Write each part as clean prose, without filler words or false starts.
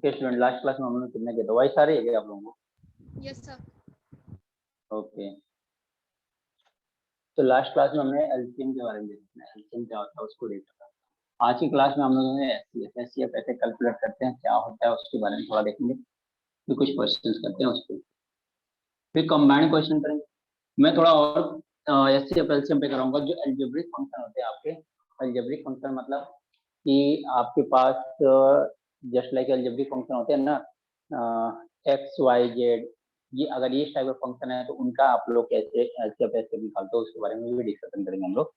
Okay student, last class में हमने कितने किया था? वही सारे है क्या आप लोगों को? Yes sir. ओके, तो लास्ट क्लास में हमने एलसीएम के बारे में देखा, एलसीएम क्या होता है उसको देखा था। आज की क्लास में हम लोगों ने एचसीएफ कैसे कैलकुलेट करते हैं, क्या होता है उसके बारे में थोड़ा देखेंगे, फिर कुछ क्वेश्चंस करते हैं उसको, फिर कंबाइंड क्वेश्चन करेंगे। मैं थोड़ा और एचसीएफ एलसीएम पे कराऊंगा। जो अलजेब्रिक फंक्शन होते हैं आपके, अलजेब्रिक फंक्शन मतलब कि आपके पास जस्ट लाइक अलजेब्रिक फंक्शन होते हैं ना, एक्स वाई जेड, ये अगर ये टाइप का फंक्शन है तो उनका आप लोग कैसे एचसीएफ ऐसे निकालते हो उसके बारे में भी डिस्कशन करेंगे हम लोग।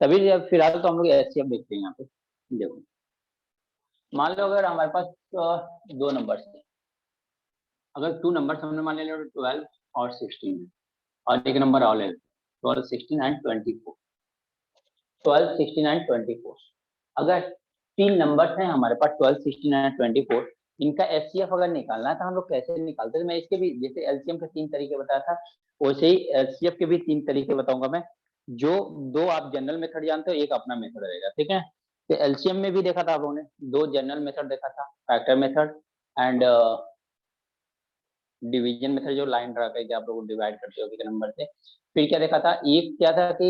तभी फिलहाल तो हम लोग एचसीएफ देखते हैं यहाँ पे। देखो, मान लो अगर हमारे पास दो नंबर है, अगर टू नंबर हमने मान लिया 12 और 16 और एक नंबर और ले 12, 16 एंड 24, 12, 16 एंड 24। अगर तीन नंबर हैं हमारे पास 12, 16 एंड 24, इनका एचसीएफ अगर निकालना है तो हम लोग कैसे निकालते हैं? मैं इसके भी जैसे एलसीएम के तीन तरीके बताया था, वैसे ही एचसीएफ के भी तीन तरीके बताऊंगा मैं। जो दो आप जनरल मेथड जानते हो, एक अपना मेथड रहेगा, ठीक है। तो एलसीएम में भी देखा था आप लोगों ने, दो जनरल मेथड देखा था, factor method and division method, जो लाइन ड्रा करके आप लोग डिवाइड करते हो एक नंबर से। फिर क्या देखा था, एक क्या था कि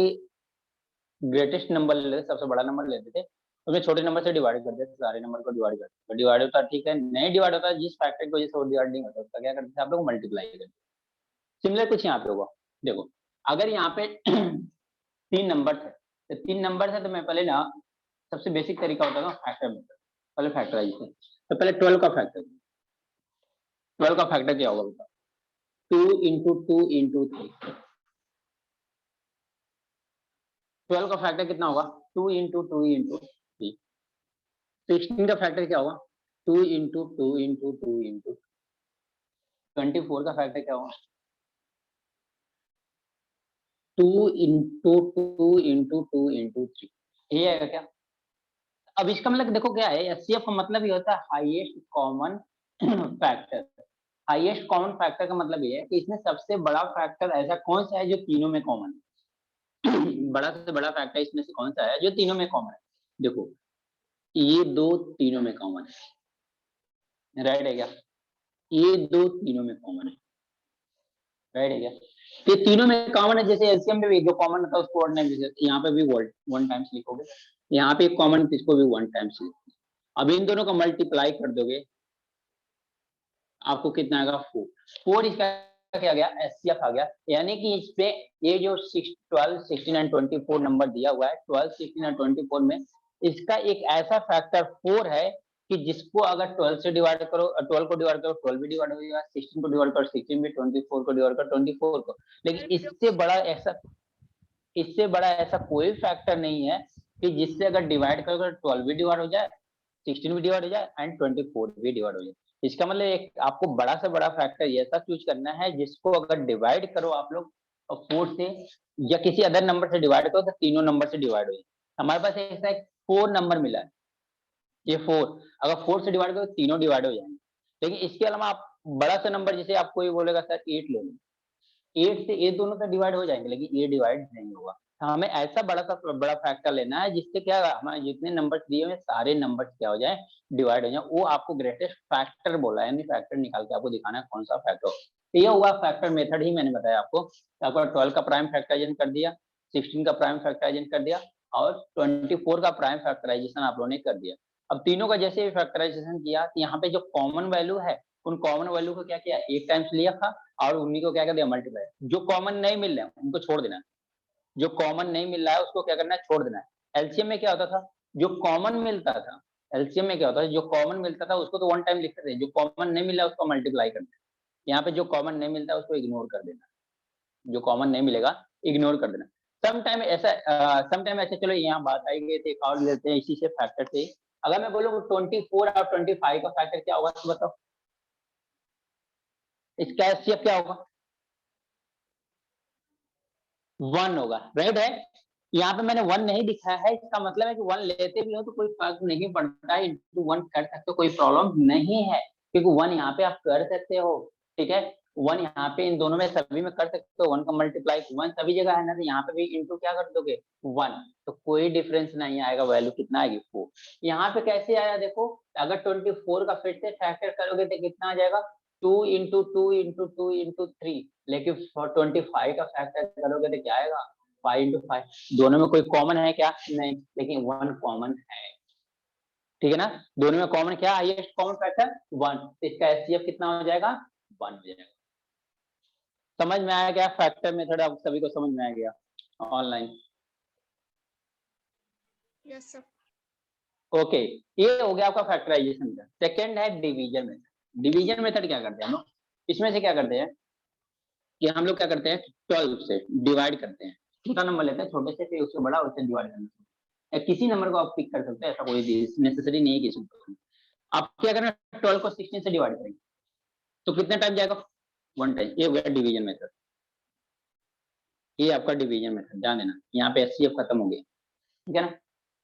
ग्रेटेस्ट नंबर ले लेते, सबसे बड़ा नंबर लेते थे, उसमें छोटे नंबर से डिवाइड कर देते, सारे नंबर को डिवाइड करते। डिवाइड होता ठीक है, नहीं डिवाइड होता, जिस फैक्टर की वजह से वो डिवाइड नहीं होता उसका क्या करते थे आप लोग, मल्टीप्लाई करते। सिमिलर कुछ यहाँ पे होगा। देखो, अगर यहाँ पे तीन नंबर थे, तो तीन नंबर थे तो मैं पहले ना सबसे बेसिक तरीका होता था फैक्टर मेथड, पहले फैक्टराइज। तो पहले 12 का फैक्टर, 12 का फैक्टर क्या होगा बता, 2 इंटू 2 इंटू 3। 12 का फैक्टर कितना होगा, 2 इंटू 2 इंटू 3। 16 का फैक्टर क्या होगा, 2 इंटू 2 इंटू 2 इंटू। 24 का फैक्टर क्या होगा, 2 इंटू 2 इंटू 2 इंटू 3। ये आएगा क्या? अब इसका मतलब देखो क्या है, एचसीएफ का मतलब ये होता है highest common factor. Highest common factor का मतलब ये है कि इसमें सबसे बड़ा फैक्टर ऐसा कौन सा है जो तीनों में कॉमन है। बड़ा से बड़ा फैक्टर इसमें से कौन सा है जो तीनों में कॉमन है? देखो, ये दो तीनों में कॉमन है, राइट है क्या? ये दो तीनों में कॉमन है, राइट है क्या? ये तीनों में कॉमन है। जैसे एलसीएम में भी जो कॉमन होता है उसको ऑर्डिनरी, यहाँ पे भी वन टाइम्स लिखोगे, यहाँ पे एक कॉमन इसको भी वन टाइम्स लिखोगे। अब इन दोनों का मल्टीप्लाई कर दोगे, आपको कितना आएगा, 4। 4 इसका क्या आ गया, एचसीएफ आ गया। यानी कि इस पे ये जो 12, 16 एंड 24 नंबर दिया हुआ है, 12, 16 एंड 24 में इसका एक ऐसा फैक्टर 4 है कि जिसको अगर 12 से डिवाइड करो, 12 को डिवाइड करो 12 भी डिवाइड हो जाएगा, 16 को डिवाइड करो 16 भी, 24 को डिवाइड करो 24 को। लेकिन इससे बड़ा ऐसा कोई फैक्टर नहीं है कि जिससे अगर डिवाइड करो 12 भी डिवाइड हो जाए, 16 भी डिवाइड हो जाए एंड 24 भी डिवाइड हो जाए। इसका मतलब एक आपको बड़ा से बड़ा फैक्टर ऐसा चूज करना है जिसको अगर डिवाइड करो आप लोग 4 से या किसी अदर नंबर से डिवाइड करो तो तीनों नंबर से डिवाइड हो जाए। हमारे पास ऐसा एक 4 नंबर मिला है, ये 4, अगर 4 से डिवाइड करो तो तीनों डिवाइड हो जाएंगे। लेकिन इसके अलावा आप बड़ा सा नंबर, जैसे आप कोई बोलेगा सर 8 ले लो, 8 से ये दोनों तो डिवाइड हो जाएंगे लेकिन ये डिवाइड नहीं होगा। हमें ऐसा बड़ा फैक्टर लेना है जिससे क्या हमारे जितने नंबर दिए हुए सारे नंबर क्या हो जाए, डिवाइड हो जाए। वो आपको ग्रेटेस्ट फैक्टर बोला है, यानी फैक्टर निकाल के आपको दिखाना है कौन सा फैक्टर। तो ये हुआ फैक्टर मेथड ही मैंने बताया आपको। आपको 12 का प्राइम फैक्टराइजेशन कर दिया, 16 का प्राइम फैक्टराइजेशन कर दिया और 24 का प्राइम फैक्टराइजेशन आप लोगों ने कर दिया। अब तीनों का जैसे भी फैक्टराइजेशन किया तो यहाँ पे जो कॉमन वैल्यू है उन कॉमन वैल्यू को क्या किया, एक टाइम्स लिया था और उन्हीं को क्या कर दिया, मल्टीप्लाई। जो कॉमन नहीं मिल रहे हैं उनको छोड़ देना है, जो कॉमन नहीं मिल रहा है उसको क्या करना है, छोड़ देना है। एलसीएम में क्या होता था, जो कॉमन मिलता था, एलसीएम में क्या होता है, जो कॉमन मिलता था उसको तो वन टाइम लिखते थे, जो कॉमन नहीं मिल रहा उसको मल्टीप्लाई करना है। यहाँ पे जो कॉमन नहीं मिलता उसको इग्नोर कर देना, जो कॉमन नहीं मिलेगा इग्नोर कर देना। सम टाइम ऐसे, चलो यहाँ बात आई गई थी, और लेते हैं इसी से फैक्टर से। अगर मैं बोलूँ 24 और 25 का फैक्टर क्या होगा तो बताओ, इसका एचसीएफ क्या होगा, 1 होगा, राइट है। यहाँ पे मैंने 1 नहीं दिखाया है, इसका मतलब है कि 1 लेते भी हो तो कोई फर्क नहीं पड़ता है, इंटू 1 कर सकते हो, कोई प्रॉब्लम नहीं है, क्योंकि 1 यहाँ पे आप कर सकते हो, ठीक है। 1 यहाँ पे इन दोनों में सभी में कर सकते हो, 1 का मल्टीप्लाई 1 सभी जगह है ना, तो यहाँ पे भी इंटू क्या कर दोगे 1, तो कोई डिफरेंस नहीं आएगा, वैल्यू कितना आएगी 4। यहाँ पे कैसे आया देखो, अगर 24 का फिर से फैक्टर करोगे तो कितना आ जाएगा 2 इंटू 2 इंटू 2 इंटू 3, लेकिन 25 का फैक्टर करोगे तो क्या आएगा 5 इंटू 5। दोनों में कोई कॉमन है क्या, नहीं, लेकिन 1 कॉमन है, ठीक है ना। दोनों में कॉमन क्या, हाईएस्ट कॉमन फैक्टर 1, तो इसका एचसीएफ कितना हो जाएगा 1 हो जाएगा। समझ में आया क्या फैक्टर मेथड, आप सभी को समझ में आ गया ऑनलाइन? Yes sir. ओके, ये हो गया आपका फैक्टराइजेशन का। सेकंड है डिवीजन मेथड। डिवीजन मेथड क्या करते हैं हम लोग, इसमें से क्या करते हैं कि हम लोग क्या करते हैं 12 से डिवाइड करते हैं, छोटा नंबर लेते हैं छोटे से, फिर उससे बड़ा उससे डिवाइड करना है। किसी नंबर को आप पिक कर सकते हैं, ऐसा कोई नेसेसरी नहीं है किसी को। आप क्या करना 12 को 16 से डिवाइड करेंगे तो कितना टाइम जाएगा 1 टाइम। ये हो गया डिवीजन मेथड, ये आपका डिवीजन मेथड, ध्यान देना यहाँ पे एचसीएफ खत्म हो गया, ठीक है ना।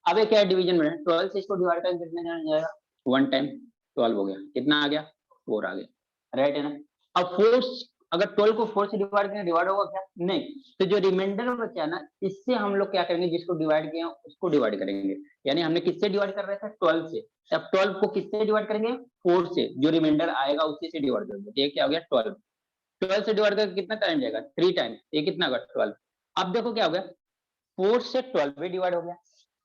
अब ये क्या है डिवीजन मेथड, 12 से इसको डिवाइड करके कितना जाएगा 1 टाइम 12 हो गया, कितना आ गया 4 आ गया, राइट है ना। अब 4 अगर 12 को 4 से डिवाइड करें डिवाइड होगा क्या, नहीं, तो जो रिमाइंडर बचा ना इससे हम लोग क्या करेंगे, जिसको डिवाइड किया उसको डिवाइड करेंगे। यानी हमने किससे डिवाइड कर रहे थे 12 से, अब 12 को किससे डिवाइड करेंगे 4 से, जो रिमाइंडर आएगा उसी से डिवाइड करेंगे। ये क्या हो गया 12, 12 से डिवाइड करके कितना टाइम जाएगा 3 टाइम, ये कितना होगा 12। अब देखो क्या हो गया 4 से 12 भी डिवाइड हो गया,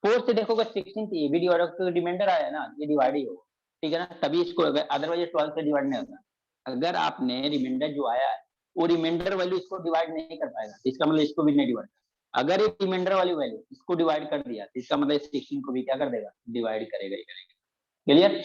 4 से देखोगे 16 से ये भी डिवाइड होगा, तो रिमाइंडर आया ना ये डिवाइड ही होगा, ठीक है ना, तभी इसको, अदरवाइज 12 से डिवाइड नहीं होता। अगर आपने रिमाइंडर जो आया है वो रिमाइंडर वैल्यू इसको डिवाइड नहीं कर पाएगा, इसका मतलब इसको भी नहीं डिवाइड। अगर ये रिमाइंडर वाली वैल्यू इसको डिवाइड कर दिया तो इसका मतलब 16 को भी क्या कर देगा डिवाइड करेगा ही करेगा। क्लियर।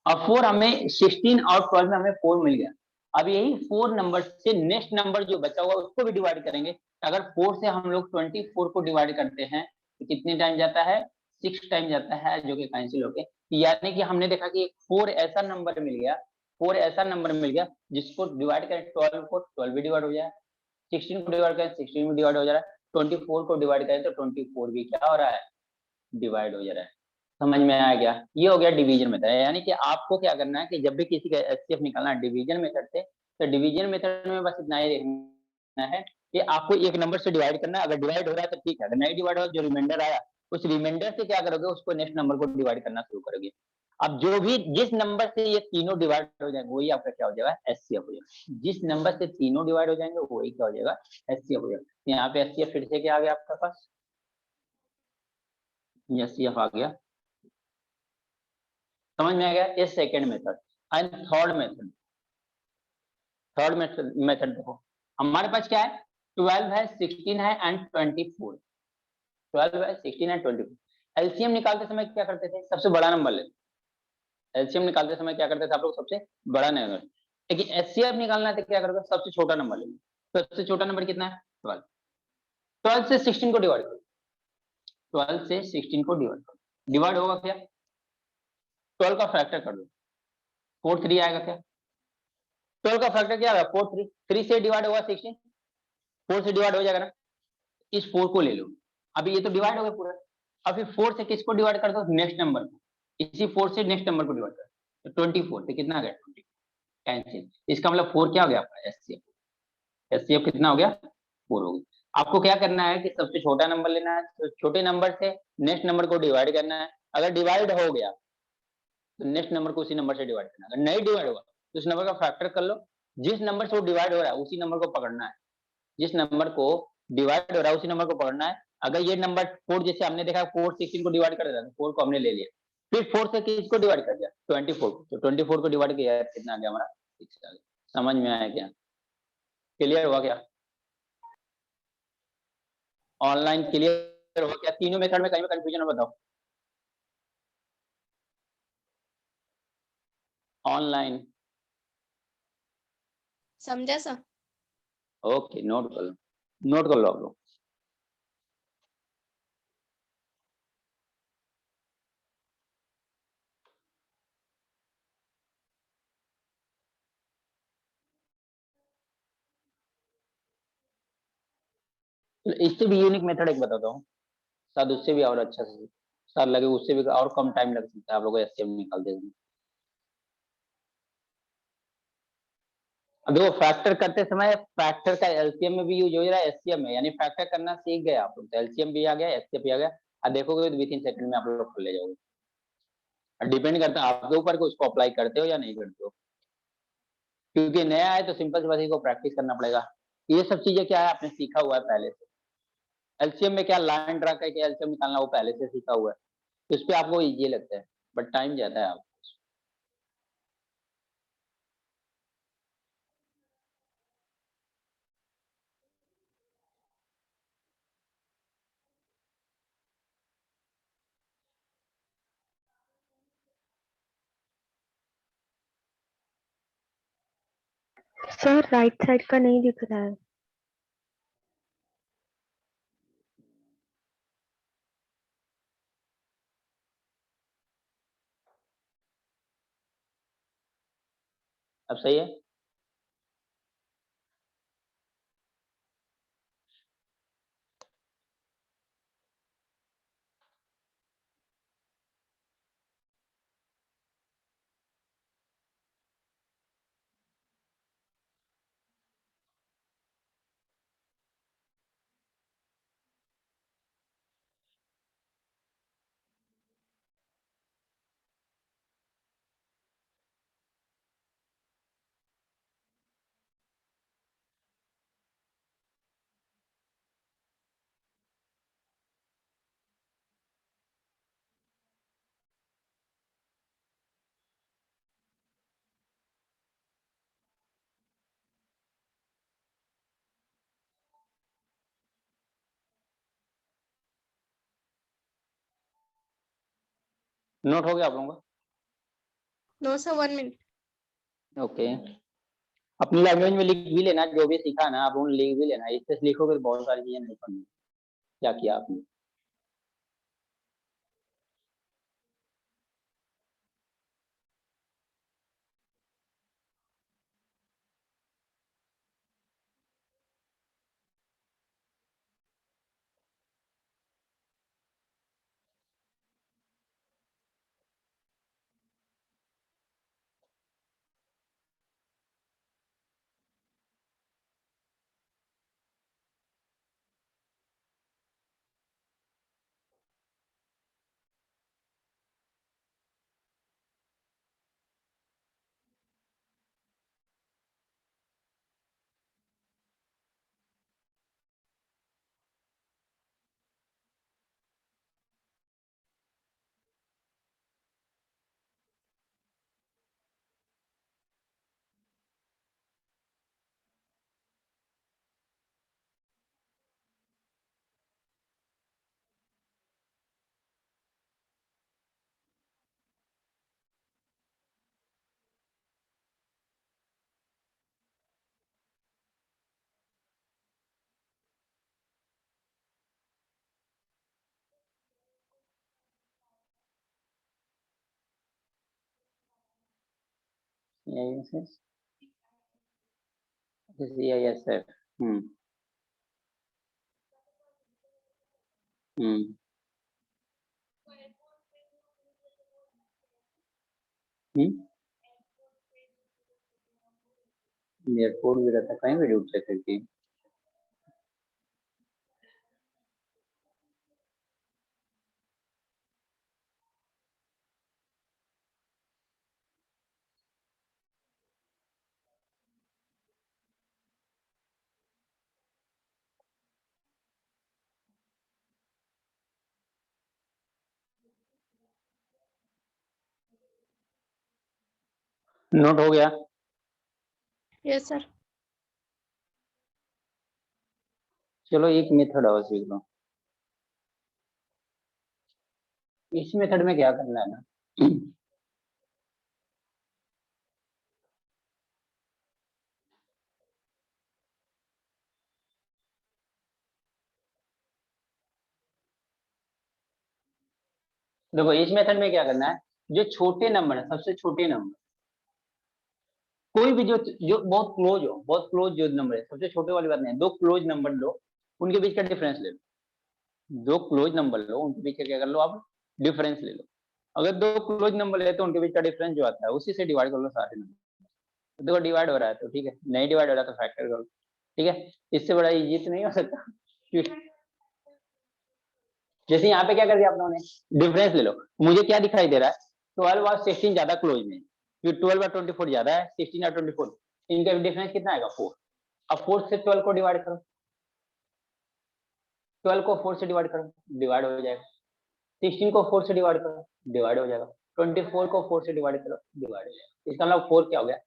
अब 4 हमें 16 और 12 में हमें 4 मिल गया, अब यही 4 नंबर से नेक्स्ट नंबर जो बचा हुआ उसको भी डिवाइड करेंगे। अगर 4 से हम लोग 24 को डिवाइड करते हैं तो कितने टाइम जाता है 6 टाइम जाता है, जो कि कैंसिल हो गए। यानी कि हमने देखा कि 4 ऐसा नंबर मिल गया, 4 ऐसा नंबर मिल गया जिसको डिवाइड करें 12 को 12 भी डिवाइड हो जाए, 16 को डिवाइड करें 16 भी डिवाइड हो जा रहा है, 24 को डिवाइड करें तो 24 भी क्या हो रहा है डिवाइड हो जा रहा है। समझ में आया क्या, ये हो गया डिवीजन मेथड। यानी कि आपको क्या करना है कि जब भी किसी का एचसीएफ निकालना है डिवीजन मेथड से, तो डिवीजन मेथड में बस इतना ही देखना है कि आपको एक नंबर से डिवाइड करना है, अगर डिवाइड हो रहा है तो ठीक है, अगर नहीं डिवाइड हो रहा, जो रिमाइंडर आया उस रिमाइंडर से क्या करोगे उसको नेक्स्ट नंबर को डिवाइड करना शुरू करोगे। अब जो भी जिस नंबर से ये तीनों डिवाइड हो जाएंगे वही आपका क्या हो जाएगा एचसीएफ हो जाएगा, जिस नंबर से तीनों डिवाइड हो जाएंगे वही क्या हो जाएगा एचसीएफ हो जाएगा। यहाँ पे एचसीएफ फिर से क्या आ गया आपका पास, एचसीएफ आ गया, समझ में आ गया। ये second method. And third method, third method देखो हमारे पास क्या है 12 है 16 है एंड 24, 12 है 16 एंड 24। एलसीएम निकालते समय क्या करते थे सबसे बड़ा नंबर लेते, एलसीएम निकालते समय क्या करते थे आप लोग सबसे बड़ा नंबर, लेकिन एचसीएफ निकालना है तो क्या करोगे सबसे छोटा नंबर लेंगे। सबसे छोटा नंबर कितना है 12, 12 से 16 को डिवाइड करो, 12 से 16 को डिवाइड करो, डिवाइड होगा क्या 12 का फैक्टर कर दो 4 3 आएगा क्या, 12 का फैक्टर क्या होगा 4 3, 3 से डिवाइड होगा 16, 4 से डिवाइड हो जाएगा ना, इस 4 को ले लो, अभी ये तो डिवाइड हो गया पूरा। अब फिर 4 से किसको डिवाइड कर दो नेक्स्ट नंबर को, इसी 4 से नेक्स्ट नंबर को डिवाइड कर तो 24 से कितना आ गया 20 कैंसिल, इसका मतलब 4 क्या हो गया आपका एचसीएफ, एचसीएफ कितना हो गया 4 हो गया। आपको क्या करना है कि सबसे छोटा नंबर लेना है, तो छोटे नंबर से नेक्स्ट नंबर को डिवाइड करना है, अगर डिवाइड हो गया तो नेक्स्ट नंबर को उसी नंबर से डिवाइड करना है, अगर नहीं डिवाइड होगा तो उस नंबर का फैक्टर कर लो, जिस नंबर से वो डिवाइड हो रहा है उसी नंबर को पकड़ना है, जिस नंबर को डिवाइड हो रहा है उसी नंबर को पकड़ना है। अगर ये नंबर 4 जैसे हमने देखा 4 16 को डिवाइड कर रहा है, 4 को हमने ले लिया, फिर 4 से किसको डिवाइड कर दिया 24 को, तो 24 को डिवाइड किया कितना आ गया हमारा 6 आ गया। समझ में आया क्या, क्लियर हुआ क्या, ऑनलाइन क्लियर हुआ क्या, तीनों मेथड में कहीं में कंफ्यूजन हो बताओ ऑनलाइन। समझा सर। ओके नोट कर लो, नोट कर लो आप लोग। इससे भी यूनिक मेथड एक बताता हूँ, शायद उससे भी और अच्छा से शायद लगे, उससे भी और कम टाइम लग सकता है आप लोगों को एससीएम निकालते हैं। अब देखो फैक्टर करते समय फैक्टर का एलसीएम में भी यूज हो रहा है, एचसीएफ में, यानी फैक्टर करना सीख गए आप लोग, तो एलसीएम भी आ गया, एचसीएफ भी आ गया। अब देखोगे तो विद इन सेकंड में आप लोग कर ले जाओगे। डिपेंड करता है आपके ऊपर कि उसको अप्लाई करते हो या नहीं करते हो, क्योंकि नया है तो सिंपल सी बात है, इसको प्रैक्टिस करना पड़ेगा। ये सब चीजें क्या है आपने सीखा हुआ है पहले से। एलसीएम में क्या लाइन ड्रा करके एलसीएम निकालना, वो पहले से सीखा हुआ है, तो इस पे आपको इजी लगता है, बट टाइम जाता है आप। सर राइट साइड का नहीं दिख रहा है। अब सही है। नोट हो गया आप लोगों No, sir, 1 minute. का? ओके। अपनी लैंग्वेज में लिख भी लेना, जो भी सीखा ना आप लोगों ने लिख भी लेना, इससे लिखोगे तो बहुत सारी चीजें नहीं पढ़नी। क्या किया आपने? CISF। हम्म। हम्म। एयरपोर्ट भी रहता है, कहीं भी ड्यूटी सकती है। नोट हो गया? Yes, sir. चलो एक मेथड और सीख लो। इस मेथड में क्या करना है ना, देखो इस मेथड में क्या करना है, जो छोटे नंबर है, सबसे छोटे नंबर, कोई भी जो बहुत क्लोज हो, बहुत क्लोज जो नंबर है, सबसे छोटे वाली बात नहीं है, दो क्लोज नंबर लो, उनके बीच का डिफरेंस ले लो। दो क्लोज नंबर लो, उनके बीच का क्या कर लो आप, डिफरेंस ले लो। अगर दो क्लोज नंबर ले तो उनके बीच का डिफरेंस जो आता है उसी से डिवाइड कर लो सारे नंबर। देखो डिवाइड हो रहा है तो ठीक है, नहीं डिवाइड हो रहा तो फैक्टर करो, ठीक है। इससे बड़ा इजी तो नहीं हो सकता। जैसे यहाँ पे क्या कर दिया आप लोगों ने, डिफरेंस ले लो, मुझे क्या दिखाई दे रहा है, 12 और 16 ज्यादा क्लोज में, जो 12 और 24 ज्यादा है, 16 और 24 इनका डिफरेंस कितना आएगा 4। अब 4 से 12 को डिवाइड करो, 12 को 4 से डिवाइड करो, डिवाइड हो जाएगा। 16 को 4 से डिवाइड करो, डिवाइड हो जाएगा। 24 को 4 से डिवाइड करो, डिवाइड हो जाएगा। इसका मतलब 4 क्या हो गया,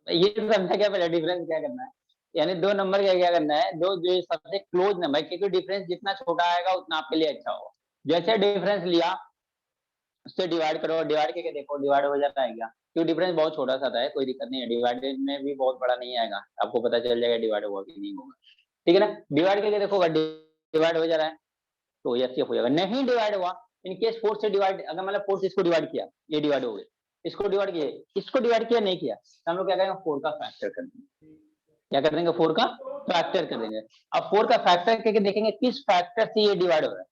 ये समझा क्या, पहले डिफरेंस क्या करना है, यानी दो नंबर का क्या करना है, दो जो सबसे क्लोज नंबर, क्योंकि डिफरेंस जितना छोटा आएगा उतना आपके लिए अच्छा होगा। जैसे डिफरेंस लिया उससे डिवाइड करो, डिवाइड करके देखो डिवाइड हो जाता है क्या, क्योंकि डिफरेंस बहुत छोटा सा है, कोई दिक्कत नहीं है, डिवाइडेड में भी बहुत बड़ा नहीं आएगा, आपको पता चल जाएगा डिवाइड हुआ कि नहीं होगा, ठीक है ना। डिवाइड करके देखो डिवाइड हो जा रहा है तो ये हो जाएगा, नहीं डिवाइड हुआ, इनकेस 4 से डिवाइड, अगर मतलब 4 से इसको डिवाइड किया, ये डिवाइड हो गए, इसको डिवाइड किया, इसको डिवाइड किया नहीं किया, तो हम लोग क्या करेंगे 4 का फैक्टर कर देंगे, क्या कर देंगे 4 का फैक्टर कर देंगे। अब 4 का फैक्टर करके देखेंगे किस फैक्टर से ये डिवाइड हो रहा है,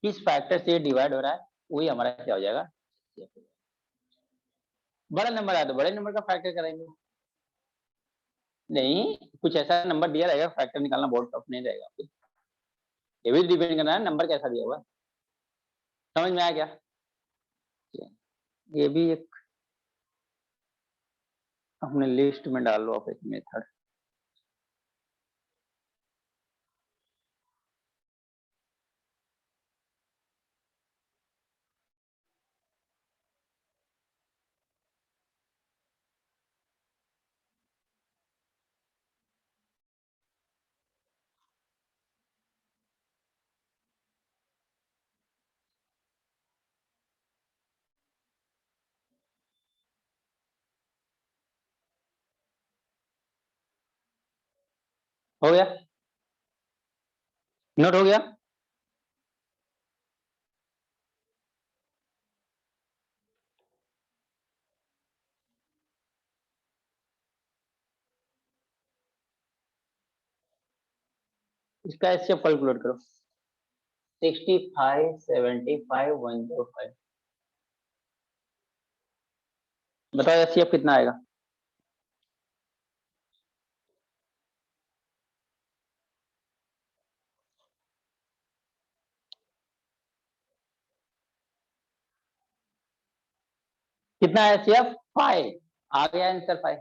किस फैक्टर से ये डिवाइड हो रहा है, वही हमारा क्या हो जाएगा, बड़ा नंबर आया तो बड़े नंबर का फैक्टर करेंगे। नहीं, कुछ ऐसा नंबर दिया रहेगा, फैक्टर निकालना बहुत टफ नहीं रहेगा, ये भी डिपेंड करना है नंबर कैसा दिया हुआ, समझ में आया क्या, ये भी एक अपने लिस्ट में डाल लो आप एक मेथड। हो गया, नोट हो गया, इसका एचसीएफ कैलकुलेट करो, 65 75 105, बताओ एचसीएफ कितना आएगा, कितना है एचसीएफ 5, आ गया आंसर 5।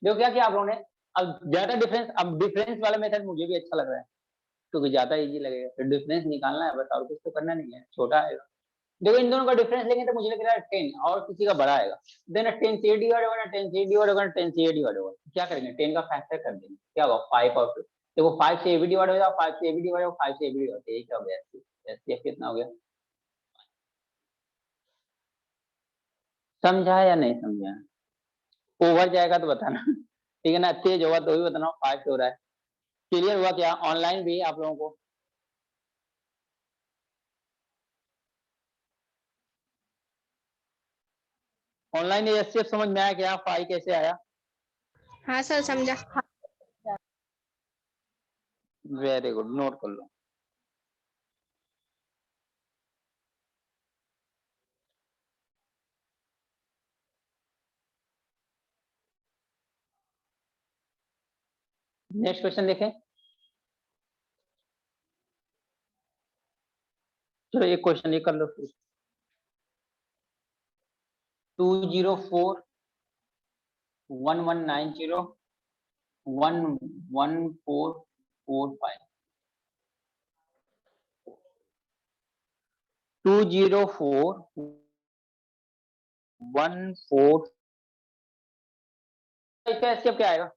देखो क्या किया आप लोगों ने, अब ज्यादा डिफरेंस, अब डिफरेंस वाला मेथड मुझे भी अच्छा लग रहा है क्योंकि ज्यादा इजी लगेगा, तो डिफरेंस निकालना है बस, और कुछ तो करना नहीं है, छोटा आएगा। देखो इन दोनों का डिफरेंस लेंगे तो मुझे लग रहा है 10 और किसी का बड़ा आएगा, देन 10 से डिवाइड होगा, 10 से डिवाइड होगा, 10 से डिवाइड होगा, क्या करेंगे 10 का फैक्टर कर देंगे, क्या होगा 5 और देखो 5 से भी डिवाइड हो जाएगा, 5 से भी डिवाइड होगा, 5 से भी डिवाइड, यही क्या हो गया, एचसीएफ कितना हो गया, समझा या नहीं समझा, ओवर जाएगा तो बताना, ठीक है ना, तेज होगा तो भी बताना 5 से हो रहा है। क्लियर हुआ क्या, ऑनलाइन भी आप लोगों को, ऑनलाइन एचसीएफ समझ में आया क्या, 5 कैसे आया, हाँ सर समझा। वेरी गुड, नोट कर लो। नेक्स्ट क्वेश्चन देखें, चलो एक क्वेश्चन ये कर लो फिर, 204 1190 11445, 204 14, इसका एचसीएफ क्या आएगा,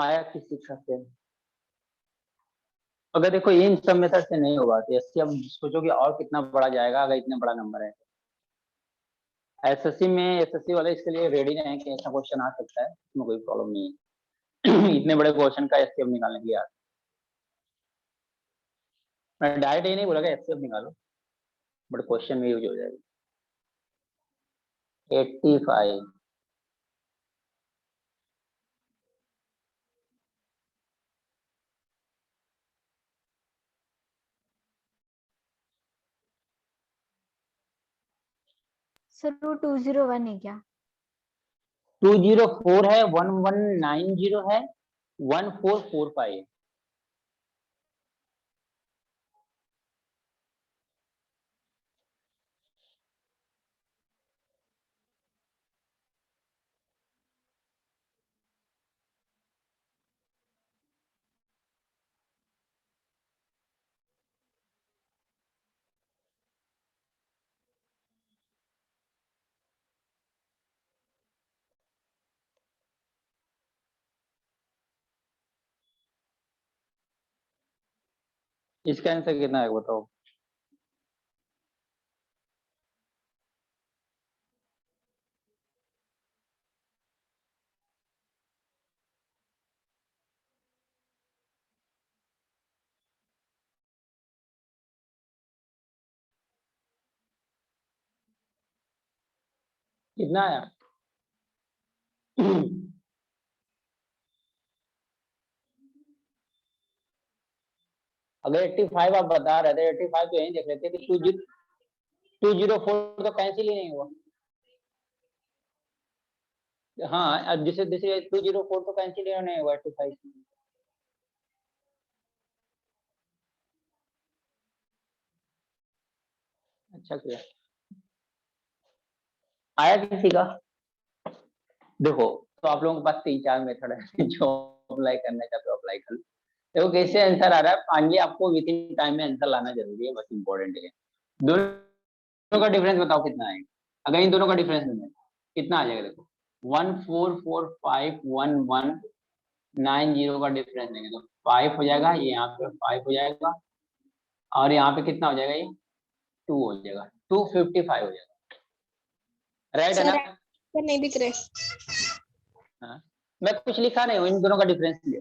आया किसी का से? अगर देखो इन सब मेथड से नहीं होगा तो एससी, अब सोचो कि और कितना बड़ा जाएगा अगर इतना बड़ा नंबर है। एसएससी में एसएससी वाले इसके लिए रेडी रहे कि ऐसा क्वेश्चन आ सकता है, इसमें कोई प्रॉब्लम नहीं है। इतने बड़े क्वेश्चन का एससीएफ निकालने के लिए मैं डायरेक्ट ये नहीं बोला एससीएफ निकालो, बट क्वेश्चन में यूज हो जाएगा। 85 सर वो 201 है क्या? 204 है, 1190 है, 1445 है। इसका आंसर कितना है बताओ? कितना आया? अगर 85 आप बता रहे थे, 85 तो यही देख लेते कि 204 तो कैंसिल ही नहीं हुआ। हाँ, अब जैसे जैसे 204 तो कैंसिल ही नहीं हुआ 85। अच्छा किया। आया किसी का? देखो तो आप लोगों के पास 3-4 मेथड है जो अप्लाई करना चाहते हो अप्लाई कर लो। देखो कैसे आंसर आ रहा है, फाइनली आपको विद इन टाइम में आंसर लाना जरूरी है, बस इंपॉर्टेंट है। दोनों का डिफरेंस बताओ कितना है? अगर इन दोनों का डिफरेंस है कितना आ जाएगा? देखो 14451190 का डिफरेंस देंगे तो 5 हो जाएगा, ये यहाँ पे 5 हो जाएगा, और यहाँ पे कितना हो जाएगा? ये 2 हो जाएगा, 255 हो जाएगा। राइट है ना? सर नहीं दिख रहे। हाँ, मैं कुछ लिखा नहीं हूँ, इन दोनों का डिफरेंस लिया।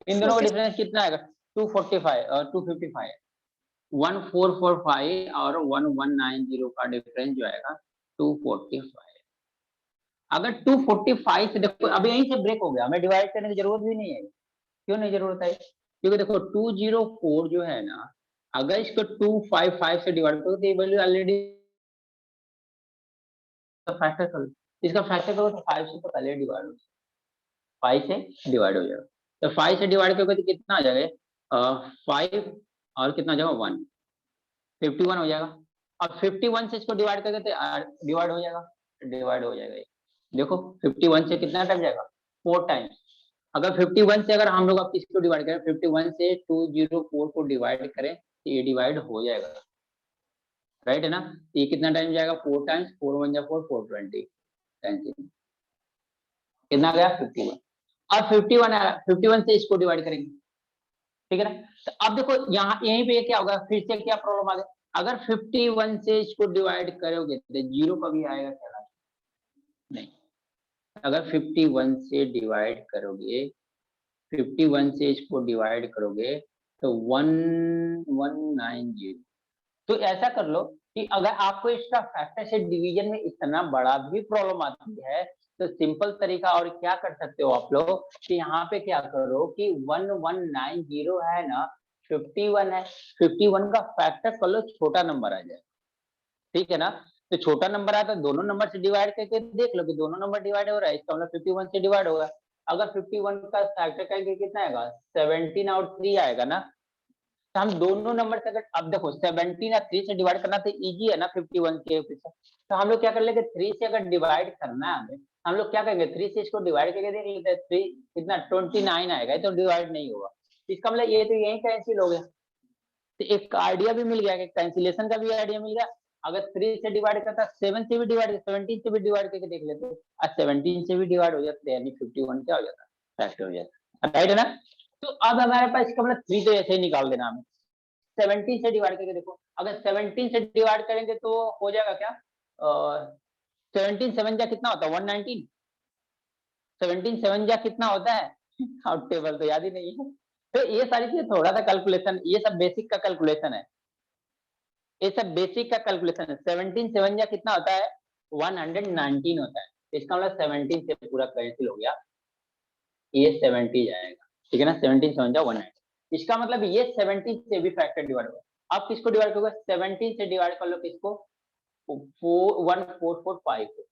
इन दोनों का Okay. डिफरेंस कितना आएगा? 245 और 255, 1445 और 1190 का डिफरेंस जो आएगा 245। अगर 245 से देखो अब यहीं से ब्रेक हो गया, हमें डिवाइड करने की जरूरत भी नहीं है। क्यों नहीं जरूरत है? क्योंकि देखो 204 जो है ना, अगर इसको 255 से डिवाइड करो तो ये वैल्यू ऑलरेडी फैक्टर करो, इसका फैक्टर करो तो 5 से तो पहले डिवाइड हो जाएगा, 5 से डिवाइड हो जाएगा। तो 5 से डिवाइड करोगे तो कितना आ जाएगा? 5 और कितना जाएगा? 1, 51 हो जाएगा। अब 51 से इसको डिवाइड करके तो डिवाइड हो जाएगा, डिवाइड हो जाएगा। देखो 51 से कितना टाइम जाएगा? 4 टाइम्स। अगर 51 से अगर हम लोग अब किसको डिवाइड करें, 51 से 204 को डिवाइड करें तो ये डिवाइड हो जाएगा। राइट है ना? ये कितना टाइम जाएगा? 4 टाइम्स, 4 1 जा 4, 420 टाइम्स। कितना गया? 51। अब 51 आया, 51 से इसको डिवाइड करेंगे, ठीक है ना? तो अब देखो यहाँ यहीं पे क्या होगा, फिर से क्या प्रॉब्लम आ गया? अगर 51 से इसको डिवाइड करोगे तो 0 कभी आएगा क्या? नहीं। अगर 51 से डिवाइड करोगे, 51 से इसको डिवाइड करोगे तो 1190। तो ऐसा कर लो कि अगर आपको इसका फैक्टर से डिवीजन में इतना बड़ा भी प्रॉब्लम आती है तो सिंपल तरीका और क्या कर सकते हो आप लोग कि यहाँ पे क्या करो कि 1190 है ना, 51 है, 51 का फैक्टर कर लो, छोटा नंबर आ जाए, ठीक है ना? तो छोटा नंबर आया तो दोनों नंबर से डिवाइड करके देख लो कि दोनों नंबर डिवाइड हो रहा है, इसका मतलब 51 से डिवाइड होगा। अगर 51 का फैक्टर करके कितना आएगा? 17 और 3 आएगा ना। तो हम दोनों नंबर से अगर, अब देखो 17 या 3 से डिवाइड करना तो इजी है ना 51 के पीछे, तो हम लोग क्या कर लेंगे, 3 से अगर डिवाइड करना है हमें, हम लोग क्या करेंगे, 3 से इसको डिवाइड करके देख लेते हैं, 3 कितना 29 आएगा, तो डिवाइड नहीं होगा, इसका मतलब ये तो यही कैंसिल हो गया। तो एक आइडिया भी मिल गया, कैंसिलेशन का भी आइडिया मिल गया। अगर 3 से डिवाइड करता, 7 से भी डिवाइड, 17 से भी डिवाइड करके देख लेते, और 17 से भी डिवाइड हो जाता, यानी 51 क्या हो जाता? फैक्टर हो जाता। राइट है ना। तो अब हमारे पास इसका मतलब 3 तो ऐसे ही निकाल देना हमें, 17 से डिवाइड करके देखो, अगर 17 से डिवाइड करेंगे तो हो जाएगा क्या, 17 7 जा कितना होता है 119, 17 7 जा कितना होता है आउट टेबल तो याद ही नहीं है। तो ये सारी चीजें थोड़ा सा कैलकुलेशन, ये सब बेसिक का कैलकुलेशन है, ये सब बेसिक का कैलकुलेशन है। 17 7 जा कितना होता है 119 होता है, इसका मतलब 17 से पूरा कैंसिल हो गया, ये 70 जाएगा, ठीक है ना, 17 7 जा 190, इसका मतलब ये 17 से भी फैक्टर डिवाइड होगा। अब किसको डिवाइड करोगे, 17 से डिवाइड कर लो किसको, 1445 को,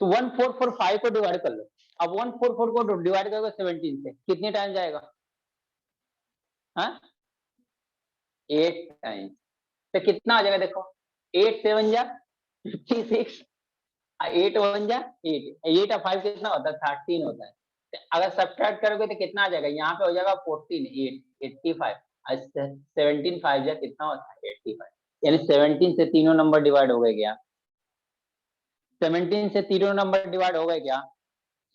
तो 1445 को डिवाइड कर लो। अब 144 को डिवाइड करोगे 17 से, कितने टाइम जाएगा, हाँ 8 टाइम, तो कितना आ जाएगा देखो, 8 7 जा 56, 8 1 जा 8, 8 और 5 कितना होता है 13 होता है, तो अगर सब्ट्रैक्ट करोगे तो कितना आ जाएगा, यहाँ पे हो जाएगा 14 8 85, 17 5 जा कितना होता है 85, यानी 17 से तीनों नंबर डिवाइड हो गए क्या, 17 से तीनों नंबर डिवाइड हो गए क्या,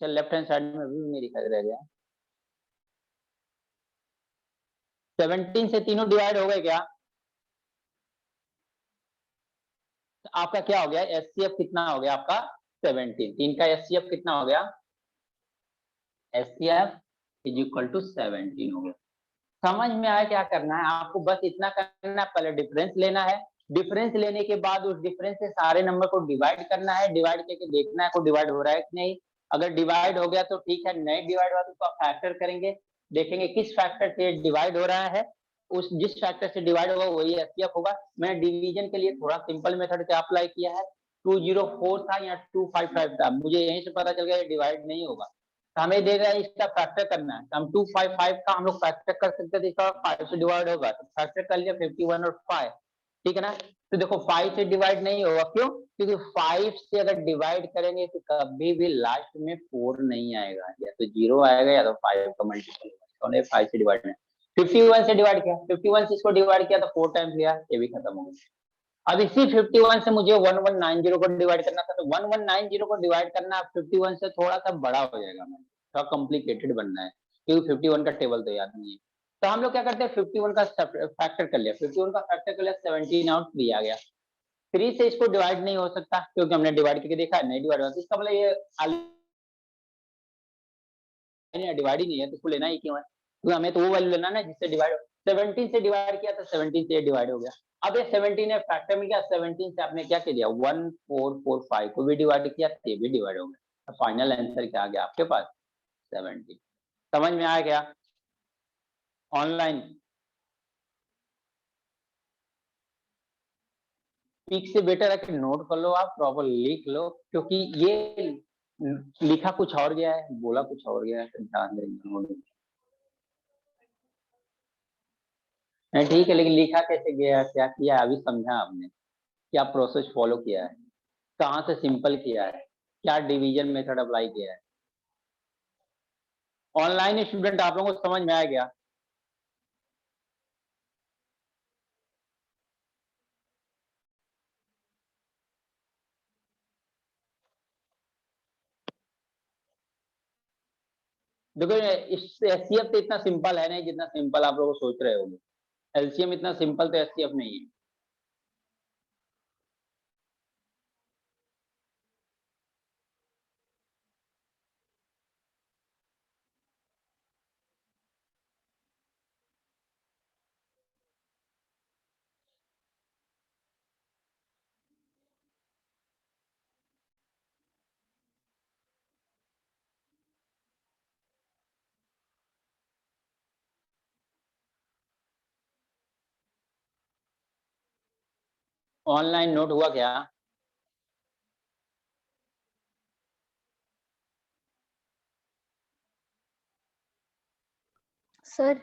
चल लेफ्ट हैंड साइड में भी नहीं दिखाई रह गया, 17 से तीनों डिवाइड हो गए क्या, तो आपका क्या हो गया एचसीएफ कितना हो गया आपका 17, 3 का एचसीएफ कितना हो गया, एचसीएफ इज इक्वल टू 17 हो गया। समझ में आया क्या करना है आपको, बस इतना करना है, पहले डिफरेंस लेना है, डिफरेंस लेने के बाद उस डिफरेंस से सारे नंबर को डिवाइड करना है, डिवाइड करके देखना है को डिवाइड हो रहा है कि नहीं, अगर डिवाइड हो गया तो ठीक है, नहीं डिवाइड हुआ तो आप फैक्टर करेंगे, देखेंगे किस फैक्टर से डिवाइड हो रहा है, उस जिस फैक्टर से डिवाइड होगा वही एचसीएफ होगा। मैंने डिवीजन के लिए थोड़ा सिंपल मेथड क्या अप्लाई किया है, 204 था या 255 था, मुझे यहीं से पता चल गया डिवाइड नहीं होगा, तो हमें दे रहा है इसका फैक्टर करना है, तो हम 255 का हम लोग फैक्टर कर सकते थे, इसका 5 से डिवाइड होगा तो फैक्टर कर लिया 51 और 5, ठीक है ना। तो देखो 5 से डिवाइड नहीं होगा, क्यों, क्योंकि 5 से अगर डिवाइड करेंगे तो कभी भी लास्ट में 4 नहीं आएगा, या तो 0 आएगा या तो 5 का मल्टीपल होगा, 5 से डिवाइड नहीं, 51 से डिवाइड किया, 51 से इसको डिवाइड किया तो 4 टाइम्स लिया, ये भी खत्म हो गया। अब इसी 51 से मुझे 1190 को डिवाइड करना था, तो 1190 को डिवाइड करना 51 से थोड़ा सा बड़ा हो जाएगा, थोड़ा कॉम्प्लिकेटेड बनना है, क्योंकि 51 का टेबल तो याद नहीं है, तो हम लोग क्या करते हैं 51 का फैक्टर कर लिया, 51 का फैक्टर कर लिया 17 आउट 3 आ गया, 3 से इसको डिवाइड नहीं हो सकता क्योंकि हमने डिवाइड करके देखा नहीं डिवाइड होता, इसका मतलब ये डिवाइड ही नहीं है, तो इसको लेना ही क्यों है, क्योंकि हमें तो वो वैल्यू लेना ना जिससे डिवाइड, 17 से डिवाइड किया तो 17 से डिवाइड हो गया। अब ये 17 है फैक्टर में गया, 17 से आपने क्या किया 1445 को भी डिवाइड किया, ये भी डिवाइड हो गया, फाइनल आंसर क्या आ गया आपके पास 17। समझ में आया क्या, ऑनलाइन पीक से बेटर है कि नोट कर लो, आप प्रॉपर लिख लो, क्योंकि ये लिखा कुछ और गया है बोला कुछ और गया है, ध्यान देंगे, नहीं ठीक है, लेकिन लिखा कैसे गया, क्या किया अभी समझा आपने, क्या प्रोसेस फॉलो किया है, कहाँ से सिंपल किया है, क्या डिवीजन मेथड अप्लाई किया है, ऑनलाइन स्टूडेंट आप लोगों को समझ में आ गया। देखो इस एचसीएफ तो इतना सिंपल है नहीं जितना सिंपल आप लोग सोच रहे होंगे, एलसीएम इतना सिंपल तो एचसीएफ नहीं है। ऑनलाइन नोट हुआ क्या, सर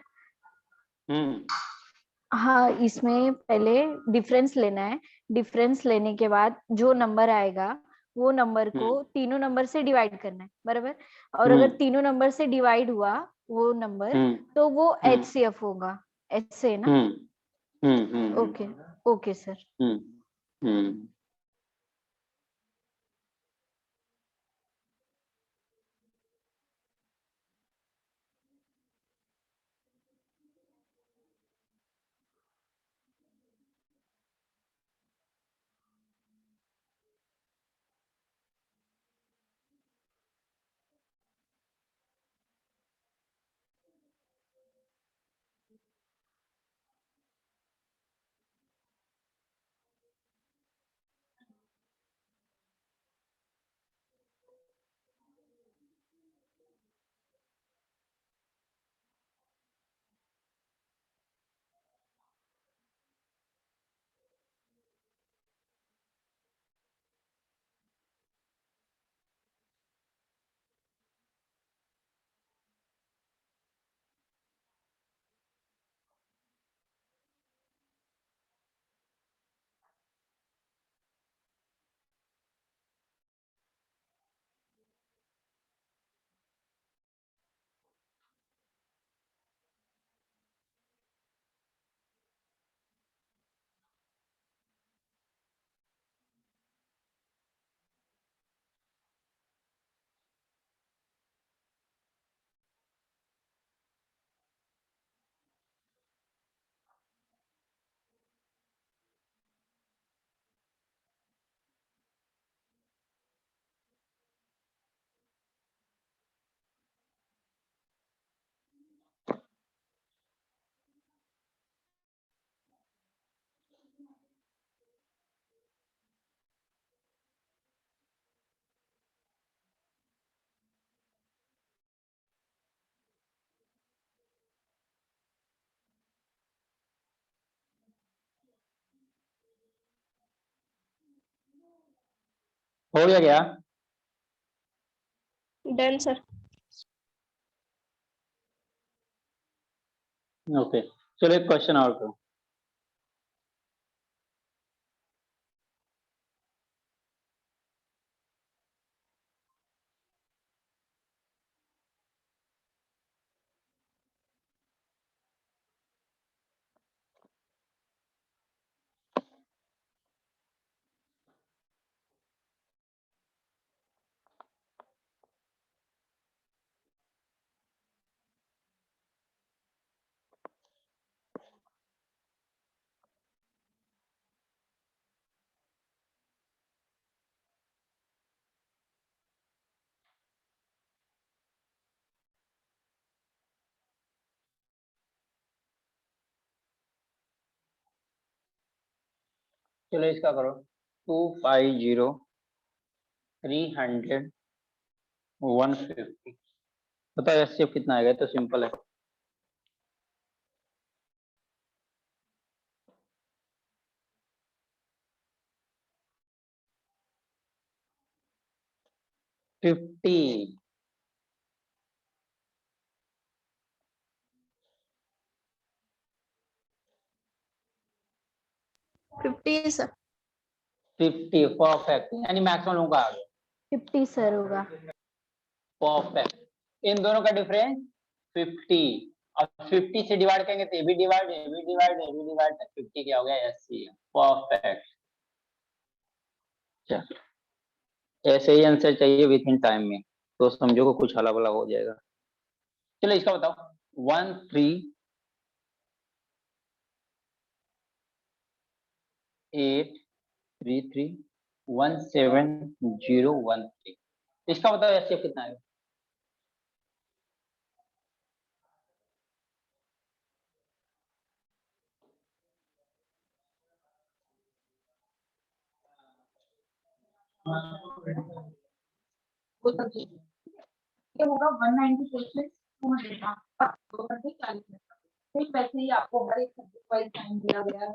हाँ, इसमें पहले डिफरेंस लेना है, डिफरेंस लेने के बाद जो नंबर आएगा वो नंबर को तीनों नंबर से डिवाइड करना है, बराबर, और अगर तीनों नंबर से डिवाइड हुआ वो नंबर तो वो एचसीएफ होगा, ऐसे ना। Okay okay sir. हो गया क्या? Done sir. ओके, चलो एक क्वेश्चन और करो। चलो इसका करो, 250 300 150। बताओ एचसीएफ कितना आएगा? तो सिंपल है। फिफ्टी। 50 सर। 50 परफेक्ट, यानी मैक्सिमम लोगों का आ गया। 50 सर होगा। परफेक्ट। इन दोनों का डिफरेंस 50। अब 50 से डिवाइड करेंगे तो ये भी डिवाइड, ये भी डिवाइड, ये भी डिवाइड, 50 क्या हो गया? एचसीएफ। परफेक्ट। चलो ऐसे ही आंसर चाहिए विद इन टाइम में, तो समझो को कुछ हला भला हो जाएगा। चलो इसका बताओ, 1383317013। इसका बताओ एचसीएफ कितना है? ये होगा 194 200 40 ठीक। वैसे ही आपको हर एक सब्जेक्ट वाइज टाइम दिया गया है,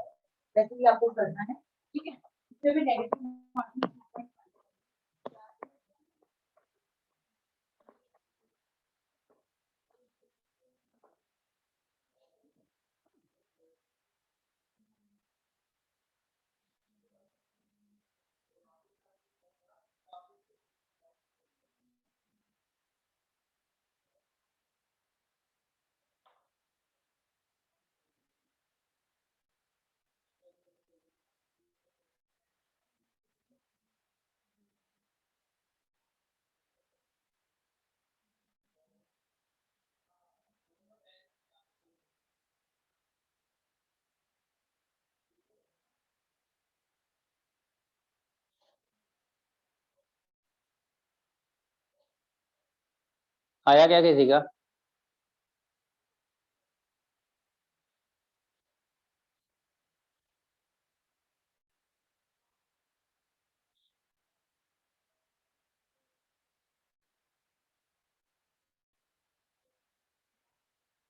वैसे ही आपको करना है। ठीक है, इसमें भी नेगेटिव आया क्या किसी का?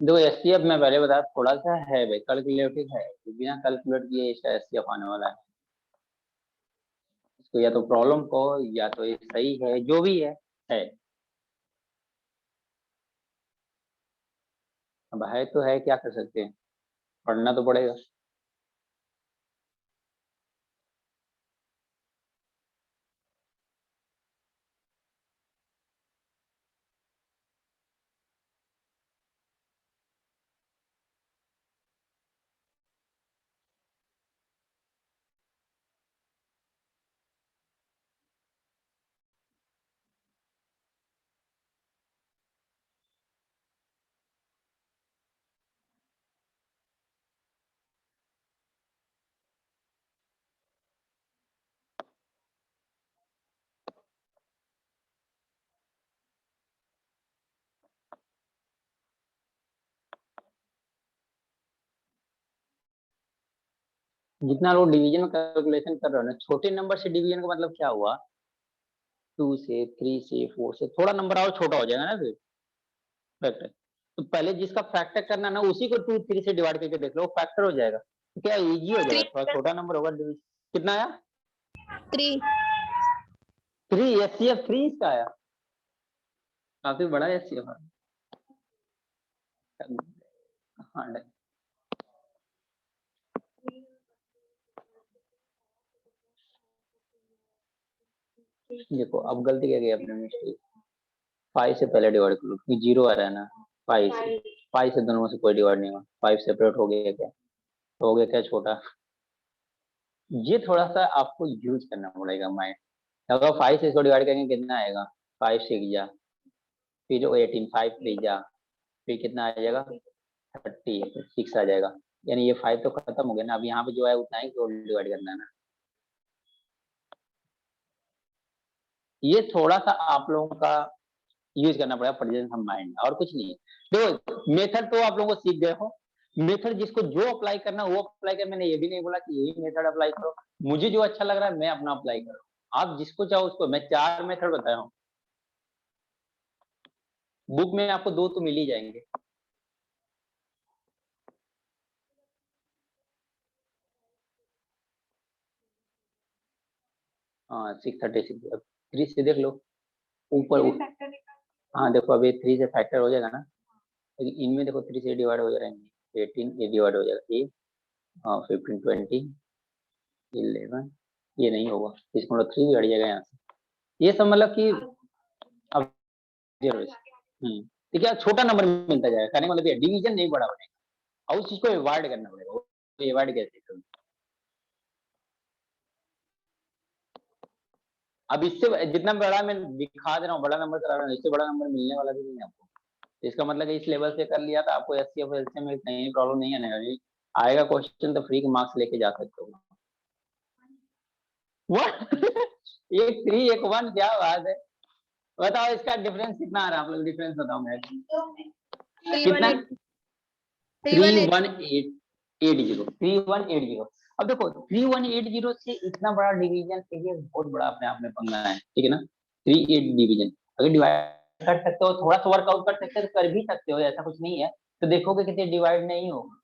देखो एचसीएफ मैं पहले बताया थोड़ा सा है भाई, कैलकुलेटिव है, तो बिना कैलकुलेट किए इसका एचसीएफ आने वाला है। इसको या तो प्रॉब्लम को, या तो ये सही है, जो भी है। अब है तो है, क्या कर सकते हैं, पढ़ना तो पड़ेगा। जितना लोग डिवीजन में कैलकुलेशन कर रहे हो ना, छोटे नंबर से डिवीजन का मतलब क्या हुआ? 2 से 3 से 4 से थोड़ा नंबर और छोटा हो जाएगा ना फिर फैक्टर। तो पहले जिसका फैक्टर करना ना, उसी को 2 3 से डिवाइड करके देख लो, फैक्टर हो जाएगा। तो क्या इजी हो जाएगा, थोड़ा छोटा नंबर होगा डिवीजन। कितना आया? 3। 3 HCF 3 इसका आया, काफी बड़ा HCF है। हाँ देखो अब गलती क्या की अपने मिस्टेक, 5 से पहले डिवाइड करो क्योंकि 0 आ रहा है ना, 5 से दोनों में से कोई डिवाइड नहीं हुआ, 5 सेपरेट हो गया क्या, हो गया क्या छोटा। ये थोड़ा सा आपको यूज करना पड़ेगा माइंड। अगर 5 से इसको डिवाइड करेंगे कितना आएगा, 5 6 जा, फिर 18 5 3 जा, फिर कितना आ जाएगा 30, 6 आ जाएगा, यानी ये 5 तो खत्म हो गया ना। अब यहाँ पे जो है उतना ही डिवाइड करना है ना। ये थोड़ा सा आप लोगों का यूज करना पड़ेगा प्रेजेंस ऑफ माइंड, और कुछ नहीं है। देखो मेथड तो आप लोगों को सीख गए हो, मेथड जिसको जो अप्लाई करना वो अप्लाई कर। मैंने ये भी नहीं बोला कि यही मेथड अप्लाई करो, मुझे जो अच्छा लग रहा है मैं अपना अप्लाई करूँ, आप जिसको चाहो उसको। मैं 4 मेथड बताया हूँ, बुक में आपको 2 तो मिल ही जाएंगे। हाँ 636, 3 से देख लो ऊपर। हाँ देखो अभी 3 से फैक्टर हो जाएगा ना, लेकिन इनमें देखो 3 से डिवाइड हो जाएंगे, 18 ये डिवाइड हो जाएगा, ये 15 20 11, ये नहीं होगा, इसमें 3 भी हट जाएगा यहाँ से। ये सब मतलब कि अब ठीक है, छोटा नंबर मिलता जाएगा, कहने का मतलब ये डिवीजन नहीं बड़ा बनेगा, और उस चीज को अवॉइड करना पड़ेगा। तो अवॉइड कैसे करूँ, अब इससे जितना बड़ा मैं दिखा दे रहा हूँ, बड़ा नंबर करा रहा हूँ, इससे बड़ा नंबर मिलने वाला भी नहीं है आपको। इसका मतलब इस लेवल से कर लिया था, आपको SCF LCM में कहीं प्रॉब्लम नहीं आने वाली। आएगा क्वेश्चन तो फ्री के मार्क्स लेके जा सकते हो। एक 3 एक 1, क्या बात है। बताओ इसका डिफरेंस कितना आ रहा है, आप लोग डिफरेंस बताओ मेरे, कितना 3180, 3180। अब देखो 3180 से इतना बड़ा डिवीजन, ये बहुत बड़ा अपने आप में पंगा है, ठीक है ना। 38 डिवीजन अगर डिवाइड कर सकते हो, थोड़ा सा वर्कआउट कर सकते हो तो कर भी सकते हो, ऐसा कुछ नहीं है। तो देखोगे कितने डिवाइड नहीं होगा,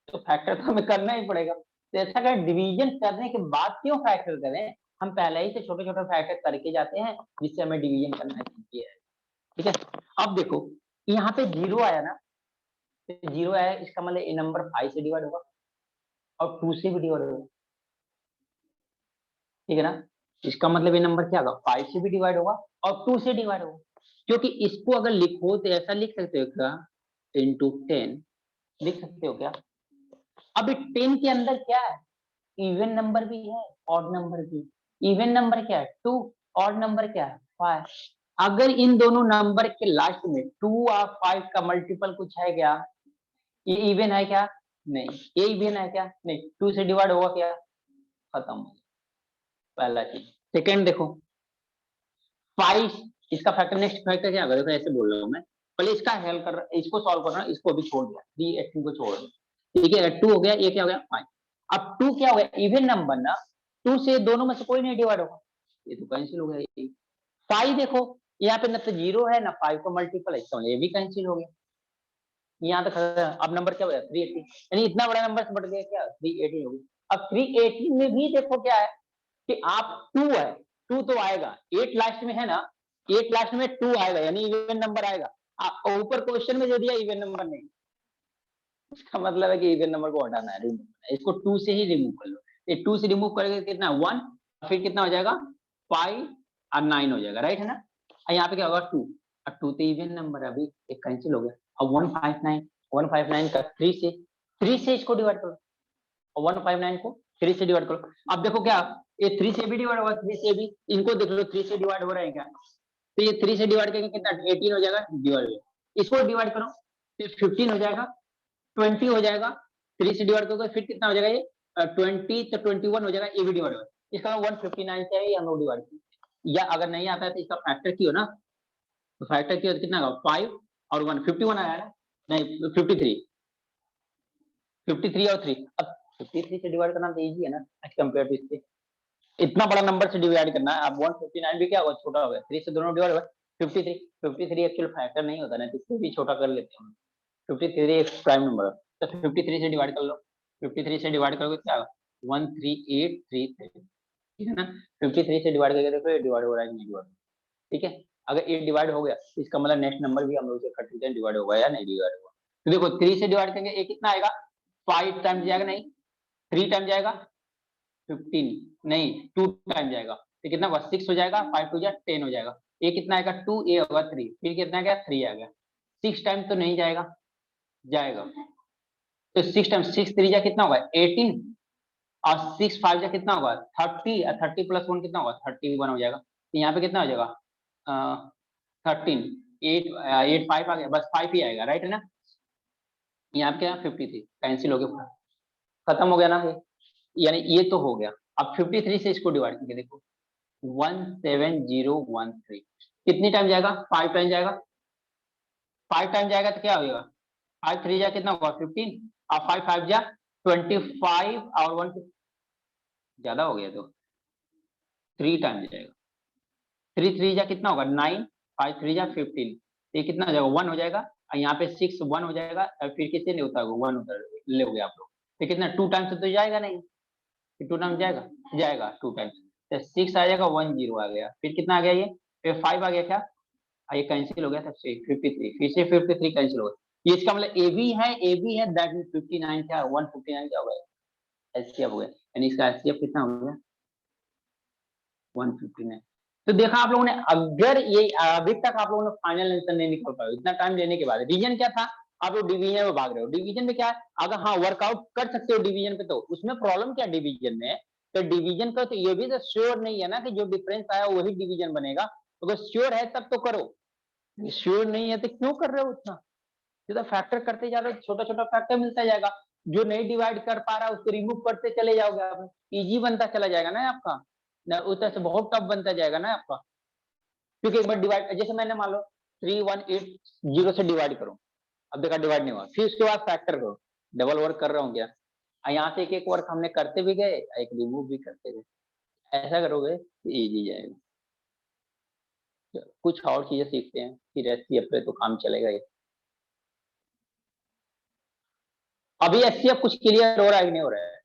तो फैक्टर तो हमें करना ही पड़ेगा। तो ऐसा अगर डिवीजन करने के बाद क्यों फैक्टर करें, हम पहले ही से छोटे छोटे फैक्टर करके जाते हैं जिससे हमें डिवीजन करना चाहिए, ठीक है। अब देखो यहाँ पे 0 आया ना, 0 आया, इसका मतलब ये नंबर 5 से डिवाइड होगा और 2 से भी डिवाइड होगा, ठीक है ना। इसका मतलब ये नंबर क्या होगा, 5 से भी डिवाइड होगा और 2 से डिवाइड होगा। क्योंकि इसको अगर लिखो तो ऐसा लिख सकते हो क्या, 10 लिख सकते हो क्या। अब 10 के अंदर क्या है, इवन नंबर भी है, ऑड नंबर भी। इवन नंबर क्या है 2, ऑड नंबर क्या है 5। अगर इन दोनों नंबर के लास्ट में 2 और 5 का मल्टीपल कुछ है क्या, ये इवन है क्या, नहीं। ये इवन है क्या, नहीं। 2 से डिवाइड होगा क्या, खत्म हो गया, पहला चीज। सेकेंड देखो 5, इसका फैक्टर, नेक्स्ट फैक्टर क्या होगा, देखो ऐसे बोल रहा हूँ मैं, पहले इसका हेल्प कर, इसको सॉल्व कर रहा हूँ, इसको अभी छोड़ दिया, 3 18 को छोड़ दिया, ठीक है। 2 हो गया, ये क्या हो गया 5। अब 2 क्या हो गया, इवन नंबर ना, 2 से दोनों में से कोई नहीं डिवाइड होगा, ये तो कैंसिल हो गया। 5 देखो यहाँ पे ना तो 0 है ना 5 को मल्टीपल है, ये भी कैंसिल हो गया। यहाँ तक अब नंबर क्या हो गया 380, यानी इतना बड़ा नंबर से बढ़ गया क्या, 380 हो गया। अब 380 में भी देखो क्या है कि आप 2 है, 2 तो आएगा, 8 लास्ट में है ना, 8 लास्ट में 2 आएगा, यानी इवन नंबर आएगा। ऊपर क्वेश्चन में जो दिया इवन नंबर नहीं, इसका मतलब है कि इवन नंबर को हटाना है, इसको 2 से ही रिमूव कर लो। ये 2 से रिमूव करेंगे कितना 1, फिर कितना हो जाएगा 5 और 9 हो जाएगा, राइट है ना। और यहाँ पे क्या होगा 2, और 2 तो इवन नंबर है, अभी एक कैंसिल हो गया। अब 159 का 3 से इसको डिवाइड करो, और 159 को 3 से डिवाइड करो। अब देखो क्या, ये 3 से भी डिवाइड होगा, 3 से भी, इनको देख लो 3 से डिवाइड हो रहा है क्या, तो ये 3 से डिवाइड करेंगे कितना 18 हो जाएगा, डिवाइड हो, इसको डिवाइड करो फिर 15 हो जाएगा, 20 हो जाएगा, 3 से डिवाइड करोगे फिर कितना हो जाएगा ये 20 तो 21 हो जाएगा, ये भी डिवाइड होगा। इसका 159 से है, हम लोग डिवाइड किया, या अगर नहीं आता है तो इसका फैक्टर किया ना, तो फैक्टर किया तो कितना होगा 5 और 1 51 आया ना, नहीं 53 और 3। अब 53 से डिवाइड करना तो इजी है ना एज कम्पेयर टू इससे, इतना बड़ा नंबर से डिवाइड करना है। अब 159 भी क्या होगा, छोटा हो गया, 3 से दोनों डिवाइड होगा 53 एक्चुअल फैक्टर नहीं होता ना, तो इससे भी छोटा कर लेते हैं। 53 एक प्राइम नंबर है, तो 53 से डिवाइड कर लो, 53 से डिवाइड करोगे क्या होगा 13833, ठीक है ना। 53 से डिवाइड करके देखो ये डिवाइड हो रहा है कि नहीं डिवाइड, ठीक है। अगर ये डिवाइड हो गया इसका मतलब नेक्स्ट नंबर भी हम लोग से कट सकते हैं डिवाइड होगा या नहीं डिवाइड होगा। तो देखो 3 से डिवाइड करेंगे ये कितना आएगा, 5 टाइम्स जाएगा, नहीं 3 टाइम जाएगा 15, नहीं 2 टाइम जाएगा, तो कितना होगा 6 हो जाएगा, 5 टू जा 10 हो जाएगा, ये कितना आएगा 2, ये होगा 3, फिर कितना आ गया 3 आ गया। 6 टाइम तो नहीं जाएगा, जाएगा, तो 6 टाइम 6 3 जा कितना होगा 18, और 6 5 जा कितना होगा 30, और 30 प्लस 1 कितना होगा 31 हो जाएगा। तो यहाँ पे कितना हो जाएगा 13, 8 5 आ गया, बस 5 ही आएगा, राइट है ना। यहाँ पे क्या 53 कैंसिल हो गया, खत्म हो गया ना ये, यानी ये तो हो गया। अब 53 से इसको डिवाइड करके देखो 17013 कितनी टाइम जाएगा 5 टाइम जाएगा, 5 टाइम जाएगा तो क्या होगा 5 3 जा कितना होगा 15, और 5 5 जा 25, और 1 ज्यादा हो गया तो 3 टाइम जाएगा, 3 3 जा कितना होगा 9, 5 3 जा 15, ये कितना हो जाएगा 1 हो जाएगा, और यहाँ पे 6 1 हो जाएगा, और फिर किससे नहीं होता है 1 होता ले हो गया आप लोग, तो कितना 2 टाइम्स तो जाएगा नहीं, 2 टाइम्स जाएगा, जाएगा 2 टाइम्स, तो 6 आ जाएगा 1 0 आ गया, फिर कितना आ गया ये फिर 5 आ गया क्या, ये कैंसिल हो गया तब से 53, फिर से 53 कैंसिल हो गया, ये इसका मतलब ए बी है दैट मीन 59 क्या 159 क्या हो गया एचसीएफ हो गया, यानी इसका एचसीएफ कितना हो गया 159। तो देखा आप लोगों ने, अगर ये अभी तक आप लोगों ने फाइनल आंसर नहीं निकल पाया इतना टाइम लेने के बाद, रीजन क्या था, आप लोग डिवीजन में भाग रहे हो, डिवीजन में क्या है, अगर हाँ वर्कआउट कर सकते हो डिवीजन पे तो उसमें प्रॉब्लम क्या डिवीजन में, तो डिवीजन का तो ये भी तो श्योर नहीं है ना कि जो डिफरेंस आया वही डिवीजन बनेगा, अगर श्योर है तब तो करो, श्योर नहीं है तो क्यों कर रहे हो उतना, सीधा फैक्टर करते जा रहे हो, छोटा छोटा फैक्टर मिलता जाएगा, जो नहीं डिवाइड कर पा रहा उसको रिमूव करते चले जाओगे आप, इजी बनता चला जाएगा ना आपका, ना उधर से बहुत टफ बनता जाएगा ना आपका, क्योंकि एक बार डिवाइड जैसे मैंने मान लो 3180 से डिवाइड करो, अब देखा डिवाइड नहीं हुआ, फिर उसके बाद फैक्टर करो, डबल वर्क कर रहा हूँ क्या, यहाँ से एक एक वर्क हमने करते भी गए एक रिमूव भी करते गए, ऐसा करोगे तो इजी जाएगा। कुछ और चीजें सीखते हैं फिर एचसीएफ पे तो काम चलेगा ही। अभी एचसीएफ कुछ क्लियर हो रहा है कि नहीं हो रहा है,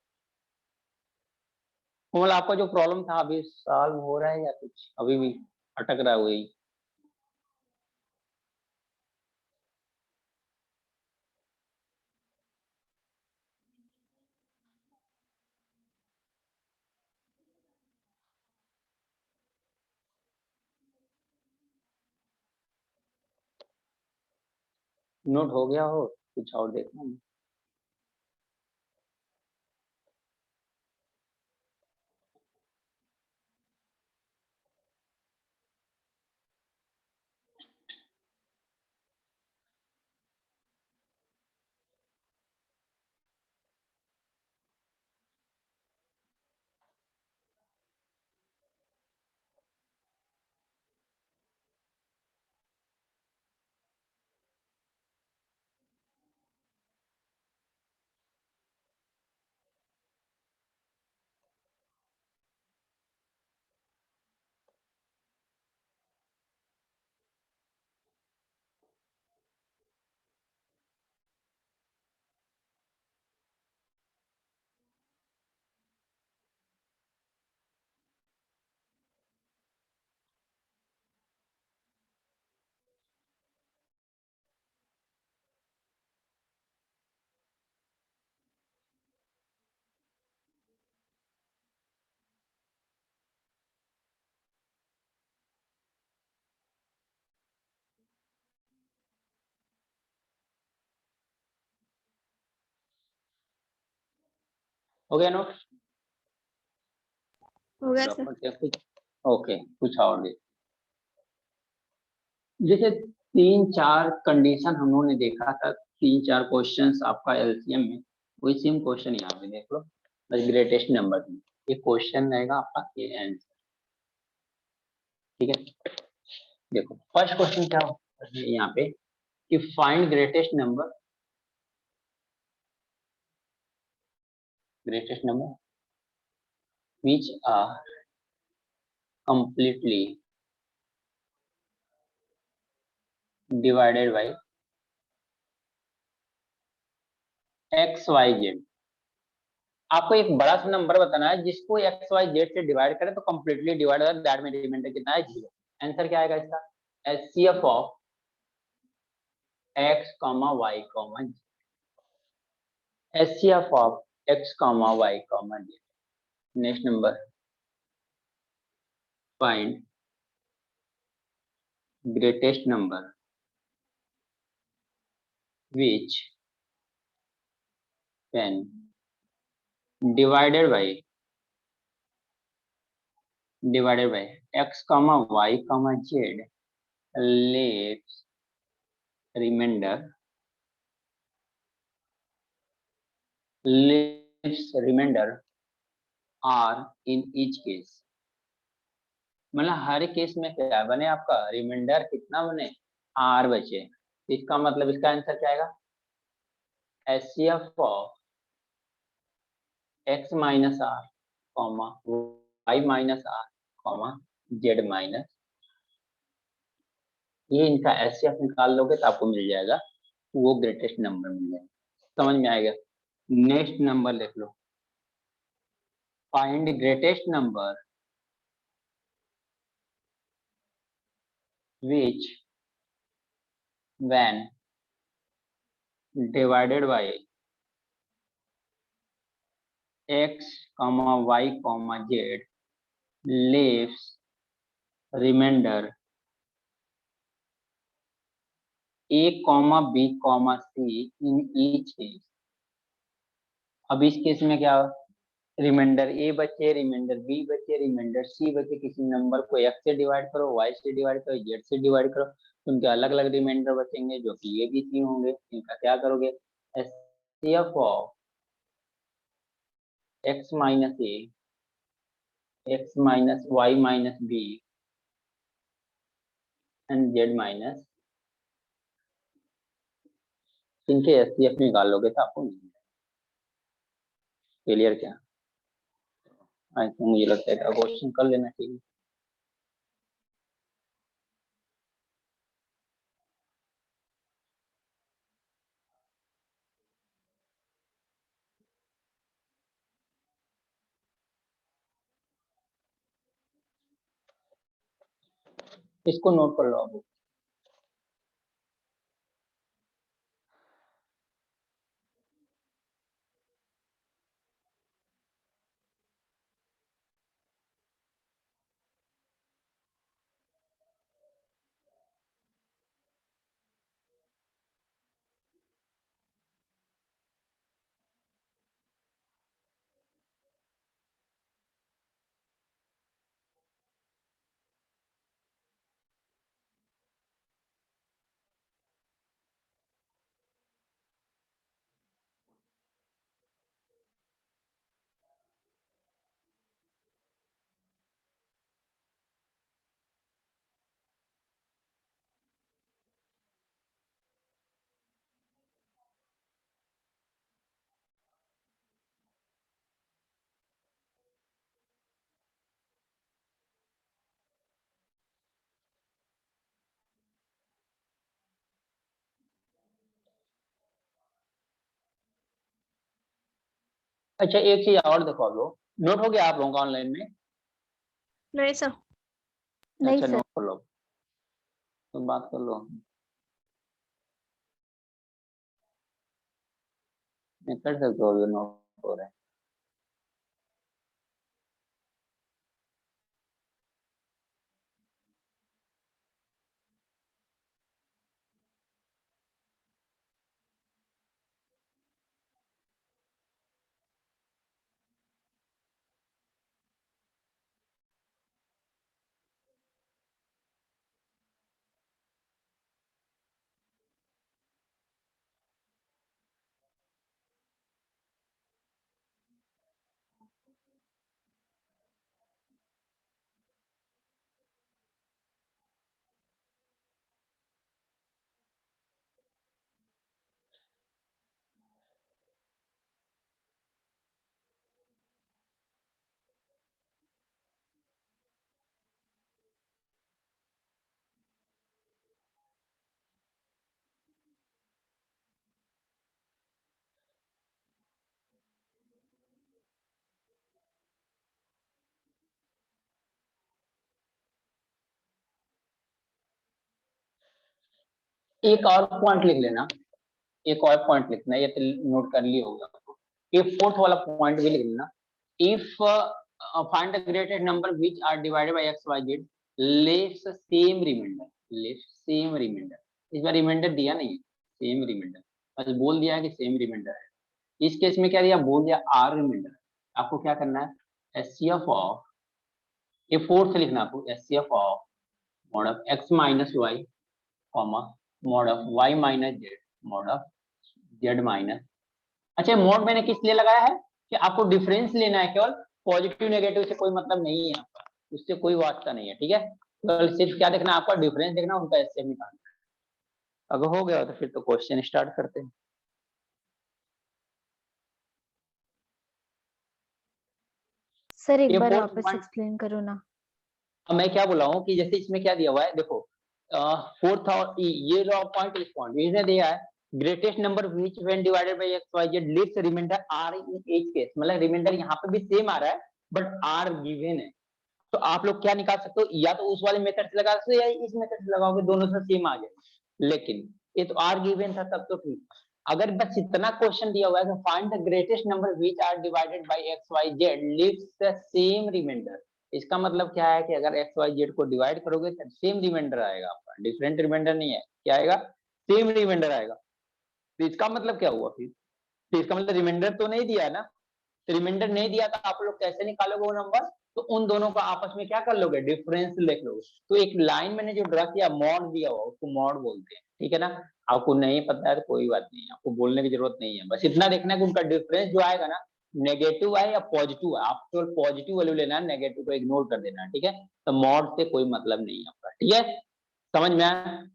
मतलब आपका जो प्रॉब्लम था अभी सॉल्व हो रहा है या कुछ अभी भी अटक रहा है वही। नोट हो गया हो कुछ और देखना। हो गया नोट, हो गया सर। कुछ ओके कुछ और देख, जैसे 3 4 कंडीशन हम लोगों ने देखा था, 3 4 क्वेश्चंस आपका एलसीएम में, वही सेम क्वेश्चन यहाँ पे देख लो, ग्रेटेस्ट नंबर में ये क्वेश्चन रहेगा आपका ए आंसर, ठीक है। देखो फर्स्ट क्वेश्चन क्या है यहाँ पे कि find greatest number which are completely divided by x y z आपको एक बड़ा सा नंबर बताना है जिसको एक्स वाई जेड से डिवाइड करें तो कंप्लीटली डिवाइड हो दैट में रिमाइंडर कितना है 0। आंसर क्या आएगा इसका? HCF of X comma Y comma Z. HCF of X comma Y comma Z. Next number, find greatest number which when divided by x comma y comma z leaves remainder r in each case। मतलब हर case में क्या बने आपका reminder कितना बने? r बचे। इसका मतलब इसका आंसर क्या आएगा? HCF of x minus R comma Y minus R comma Z minus, ये इनका एचसीएफ निकाल लोगे तो आपको मिल जाएगा, वो ग्रेटेस्ट नंबर मिल जाएगा। समझ में आएगा? नेक्स्ट नंबर लिख लो, find greatest number which when divided by x comma y comma z leaves remainder a comma b comma c in each case। अब इस केस में क्या, रिमाइंडर ए बचे, रिमाइंडर बी बचे, रिमाइंडर सी बचे, किसी नंबर को एक्स से डिवाइड करो, वाई से डिवाइड करो, जेड से डिवाइड करो, तो उनके अलग अलग रिमाइंडर बचेंगे जो कि ए बी सी होंगे। इनका क्या करोगे? HCF of X minus A, X minus Y minus B and Z minus, इनके एचसीएफ निकाल लोगे तो आपको मिल जाएगा। क्लियर क्या? मुझे लगता है क्वेश्चन कर लेना चाहिए। इसको नोट कर लो आप। अच्छा एक चीज और देखो आप लोग, नोट हो गया आप लोगों का ऑनलाइन में? नहीं सर। नहीं अच्छा सर। नोट कर लो, तो बात कर लो, मैं कर सकते हो, नोट हो रहा है। एक और पॉइंट लिख लेना, एक और पॉइंट लिखना, ये तो नोट कर लिया होगा आपको। ये फोर्थ वाला पॉइंट भी लिख लेना। If find the greatest number which are divided by X Y Z left same remainder, left same remainder. इस बार रिमाइंडर दिया नहीं है, सेम रिमाइंडर बस बोल दिया है कि सेम रिमाइंडर है। इस केस में क्या दिया, बोल दिया आर रिमाइंडर। आपको क्या करना है, एचसीएफ ऑफ, ये फोर्थ लिखना आपको, HCF of mod of X minus Y comma mod of Y minus Z mod of Z minus. अच्छा, मोड मैंने किस लिए लगाया है कि आपको डिफरेंस लेना है, केवल पॉजिटिव नेगेटिव से कोई मतलब नहीं है आपका, उससे कोई वास्ता नहीं है, ठीक है। तो सिर्फ क्या देखना आपका, डिफरेंस देखना, उनका एचसीएफ निकालना। अगर हो गया तो फिर तो क्वेश्चन स्टार्ट करते हैं। सर एक ये बार फोर्थ वापस पॉइंट, एक्सप्लेन करो ना। अब मैं क्या बोला हूँ कि जैसे इसमें क्या दिया हुआ है, देखो फोर्थ और ये जो पॉइंट, इस पॉइंट इसने दिया है greatest number which when divided by X Y Z leaves remainder R in each case, मतलब रिमाइंडर यहाँ पे भी सेम आ रहा है बट आर गिवन है। तो आप लोग क्या निकाल सकते हो, या तो उस वाले मेथड से लगा सकते हो या इस मेथड से लगाओगे, दोनों से सेम आ जाए। लेकिन ये तो आर गिवन था तब तो ठीक। अगर बस इतना क्वेश्चन दिया हुआ है कि find the greatest number which are divided by X Y Z leaves the same remainder, इसका मतलब क्या है कि अगर एक्स वाई जेड को डिवाइड करोगे तो सेम रिमाइंडर आएगा आपका, डिफरेंट रिमाइंडर नहीं है, क्या आएगा, सेम रिमाइंडर आएगा। तो इसका मतलब क्या हुआ फिर, तो इसका मतलब रिमाइंडर तो नहीं दिया है ना, रिमाइंडर नहीं दिया तो आप लोग कैसे निकालोगे वो नंबर, तो उन दोनों का आपस में क्या कर लोगे, डिफरेंस लिख लोगे। तो एक लाइन मैंने जो ड्रा किया, मॉड दिया हुआ, उसको मॉड बोलते हैं, ठीक है ना। आपको नहीं पता है तो कोई बात नहीं है, आपको बोलने की जरूरत नहीं है, बस इतना देखना है कि उनका डिफरेंस जो आएगा ना, नेगेटिव है या पॉजिटिव है, आप केवल पॉजिटिव वैल्यू लेना है, नेगेटिव को इग्नोर कर देना है, ठीक है। तो मॉड से कोई मतलब नहीं है आपका, ठीक है, समझ में आया।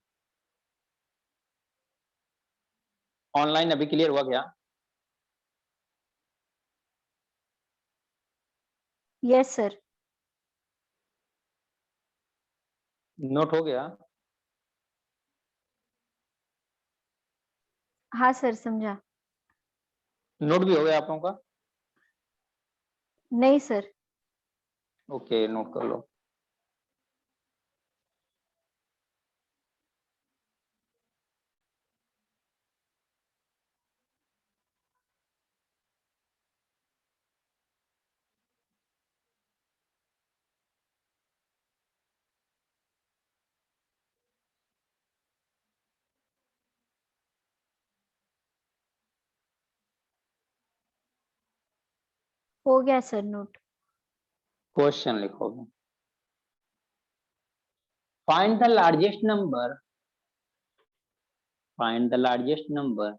ऑनलाइन अभी क्लियर हुआ क्या? Yes sir. नोट हो गया? हाँ सर समझा। नोट भी हो गया आप लोगों का? नहीं सर। ओके, नोट कर लो। हो गया सर नोट। क्वेश्चन लिखोगे, find the largest number, find the largest number,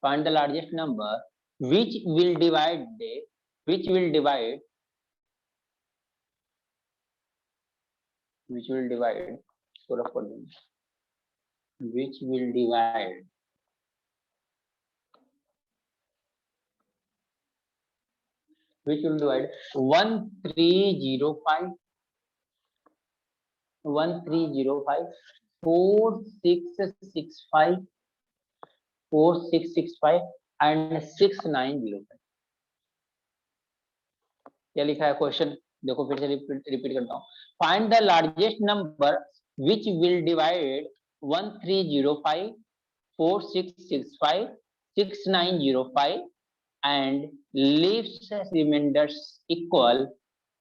find the largest number which will divide the, which will divide, which will divide, पूरा पढ़ दूंगा, which will divide, which will divide 1305, 1305, 4665, 4665 and 6905। क्या लिखा है question, देखो फिर से रिपीट करता हूँ। Find the largest number which will divide 1305, 4665, 6905 and leaves remainders equal,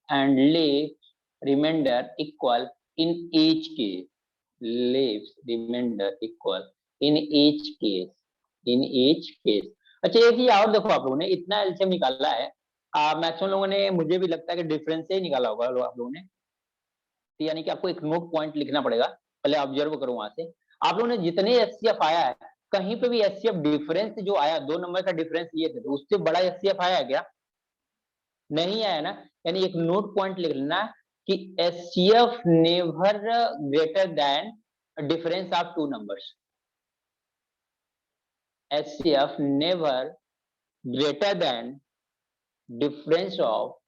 and leaves remainder equal in each case, leaves remainder equal in each case, in each case। अच्छा एक ही और देखो, आप लोगों ने इतना एलसीएम निकाला है, मैक्सिमम लोगों ने, मुझे भी लगता है कि डिफरेंस से ही निकाला होगा आप लोगों ने, यानी कि आपको एक नोट पॉइंट लिखना पड़ेगा, पहले ऑब्जर्व करो वहां से। आप लोगों ने जितने एचसीएफ आया है, कहीं पे भी एचसीएफ डिफरेंस जो आया, 2 नंबर का डिफरेंस लिए थे, तो उससे बड़ा एचसीएफ आया क्या, नहीं आया ना। यानी एक नोट पॉइंट लिख लेना कि HCF never greater than difference of 2 numbers, HCF never greater than difference of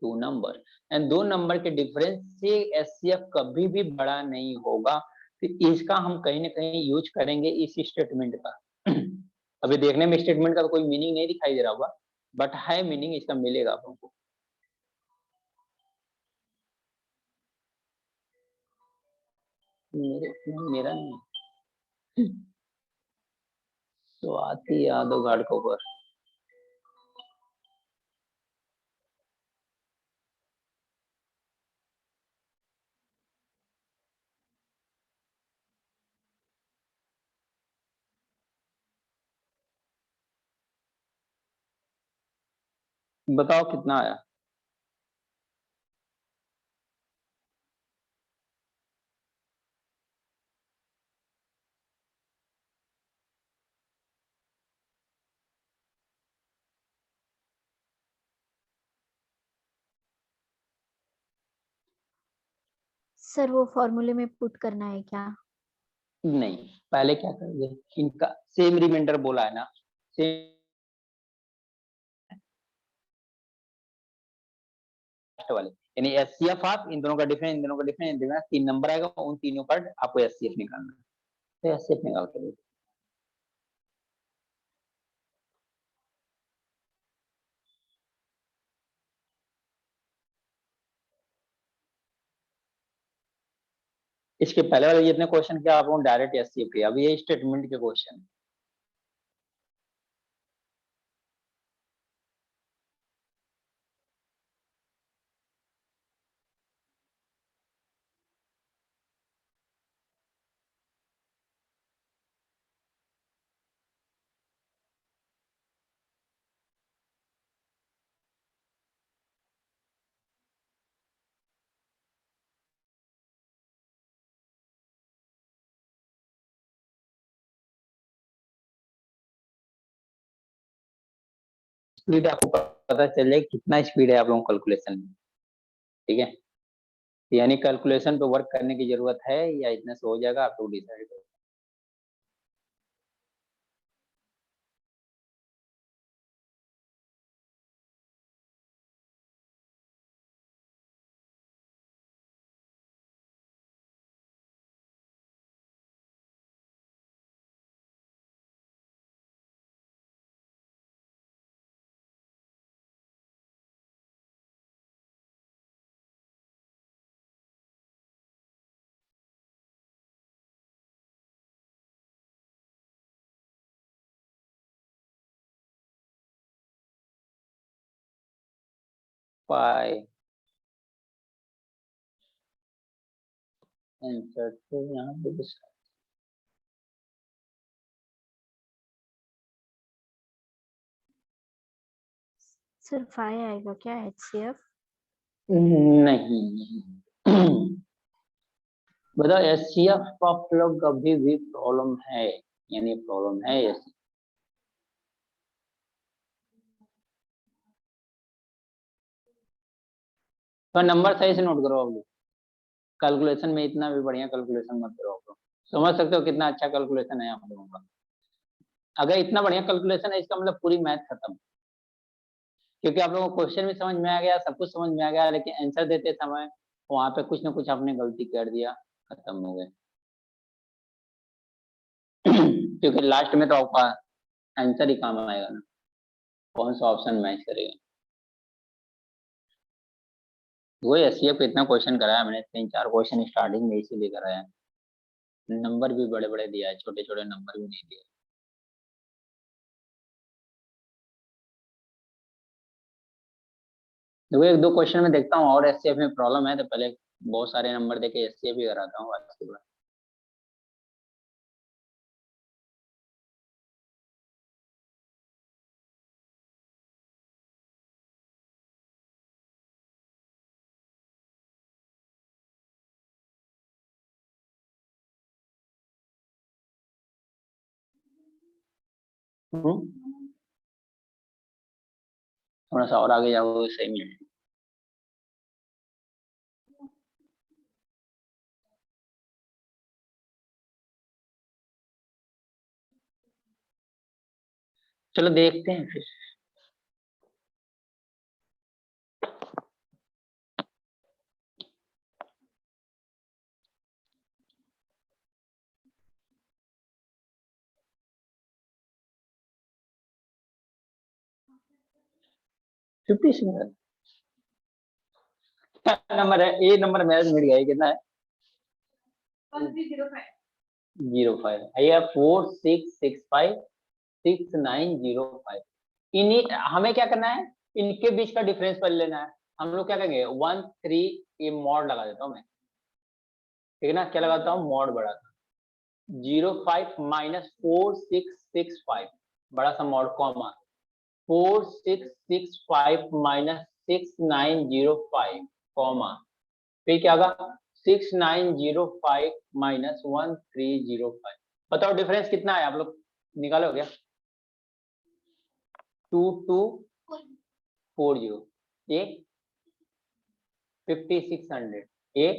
2 number, and 2 number के डिफरेंस से एचसीएफ कभी भी बड़ा नहीं होगा। तो इसका हम कहीं ना कहीं यूज करेंगे इस स्टेटमेंट का। अभी देखने में स्टेटमेंट का तो कोई मीनिंग नहीं दिखाई दे रहा होगा, बट है मीनिंग इसका, मिलेगा आपको। मेरा नहीं। तो आती यादव घाटकोपर। बताओ कितना आया। सर वो फॉर्मूले में पुट करना है क्या? नहीं, पहले क्या करोगे, इनका सेम रिमाइंडर बोला है ना, सेम वाले, यानी एचसीएफ आप इन दोनों का डिफरेंस, इन दोनों का डिफरेंस, इन दोनों का 3 नंबर आएगा, उन तीनों का आपको एचसीएफ निकालना है। तो एचसीएफ निकाल के देखो। इसके पहले वाले जितने क्वेश्चन किया आप डायरेक्ट एचसीएफ किया, अभी ये स्टेटमेंट के क्वेश्चन। स्पीड आपको पता चल जाए कितना स्पीड है आप लोगों को कैलकुलेशन में, ठीक है। यानी कैलकुलेशन पे वर्क करने की जरूरत है या इतने से हो जाएगा, आपको डिसाइड करो। पाई आंसर तो यहाँ पे सर 5 आएगा क्या एचसीएफ? नहीं। बताओ एचसीएफ आप लोग कभी भी प्रॉब्लम है, यानी प्रॉब्लम है ऐसी। तो नंबर सही से नोट करो आप लोग, कैलकुलेशन में इतना भी बढ़िया कैलकुलेशन मत करो आप लोग। समझ सकते हो कितना अच्छा कैलकुलेशन है आप लोगों का। अगर इतना बढ़िया कैलकुलेशन है इसका मतलब पूरी मैथ खत्म, क्योंकि आप लोगों को क्वेश्चन भी समझ में आ गया, सब कुछ समझ में आ गया, लेकिन आंसर देते समय वहां पे कुछ ना कुछ आपने गलती कर दिया, खत्म हो गए। क्योंकि लास्ट में तो आपका आंसर ही काम आएगा ना, कौन सा ऑप्शन मैच करेगा। वही एससीएफ इतना क्वेश्चन कराया मैंने, 3-4 क्वेश्चन स्टार्टिंग में इसीलिए कराया। नंबर भी बड़े बड़े दिया है, छोटे छोटे नंबर भी नहीं दिए। देखो 1-2 क्वेश्चन में देखता हूँ और एससीएफ में प्रॉब्लम है तो पहले बहुत सारे नंबर देके एससीएफ ही कराता हूँ उसके बाद। थोड़ा सा और आगे जाओगे सही मिलेगा। चलो देखते हैं फिर। फिफ्टी सिंगल नंबर है, ए नंबर मैच मिल गया, कितना है 05 ये 46656905। इन्हीं हमें क्या करना है, इनके बीच का डिफरेंस कर लेना है। हम लोग क्या करेंगे 1 3 ये मॉड लगा देता हूँ मैं, ठीक है ना, क्या लगाता हूँ मॉड बड़ा सा 05 माइनस 4665 बड़ा सा मॉड कॉमा 4665 माइनस 6905 कॉमा फिर क्या होगा 6905 माइनस 1305। बताओ डिफरेंस कितना है, आप लोग निकालो क्या 2240 ये 5600 ये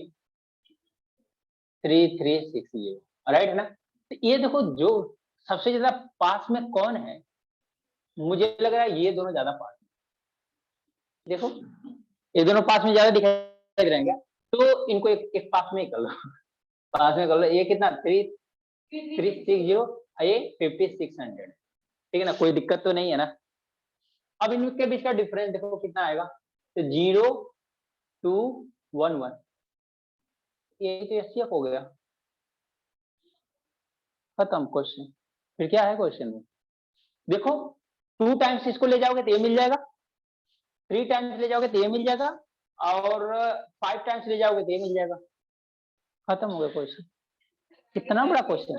3360 राइट ना। तो ये देखो जो सबसे ज्यादा पास में कौन है, मुझे लग रहा है ये दोनों ज्यादा पास में, देखो ये दोनों पास में ज्यादा दिखाई दे रहे हैं क्या, तो इनको एक पास में कर लो पास में कर लो। ये कितना 3360 ये 5600 ठीक है ना, कोई दिक्कत तो नहीं है ना। अब इनके बीच का डिफरेंस देखो कितना आएगा, तो 0211 ये तो एचसीएफ हो गया, खत्म क्वेश्चन। फिर क्या है क्वेश्चन में, देखो 2 टाइम्स इसको ले जाओगे तो ये मिल जाएगा, 3 टाइम्स ले जाओगे तो ये मिल जाएगा, और 5 टाइम्स ले जाओगे तो ये मिल जाएगा, खत्म हो गया क्वेश्चन। कितना बड़ा क्वेश्चन,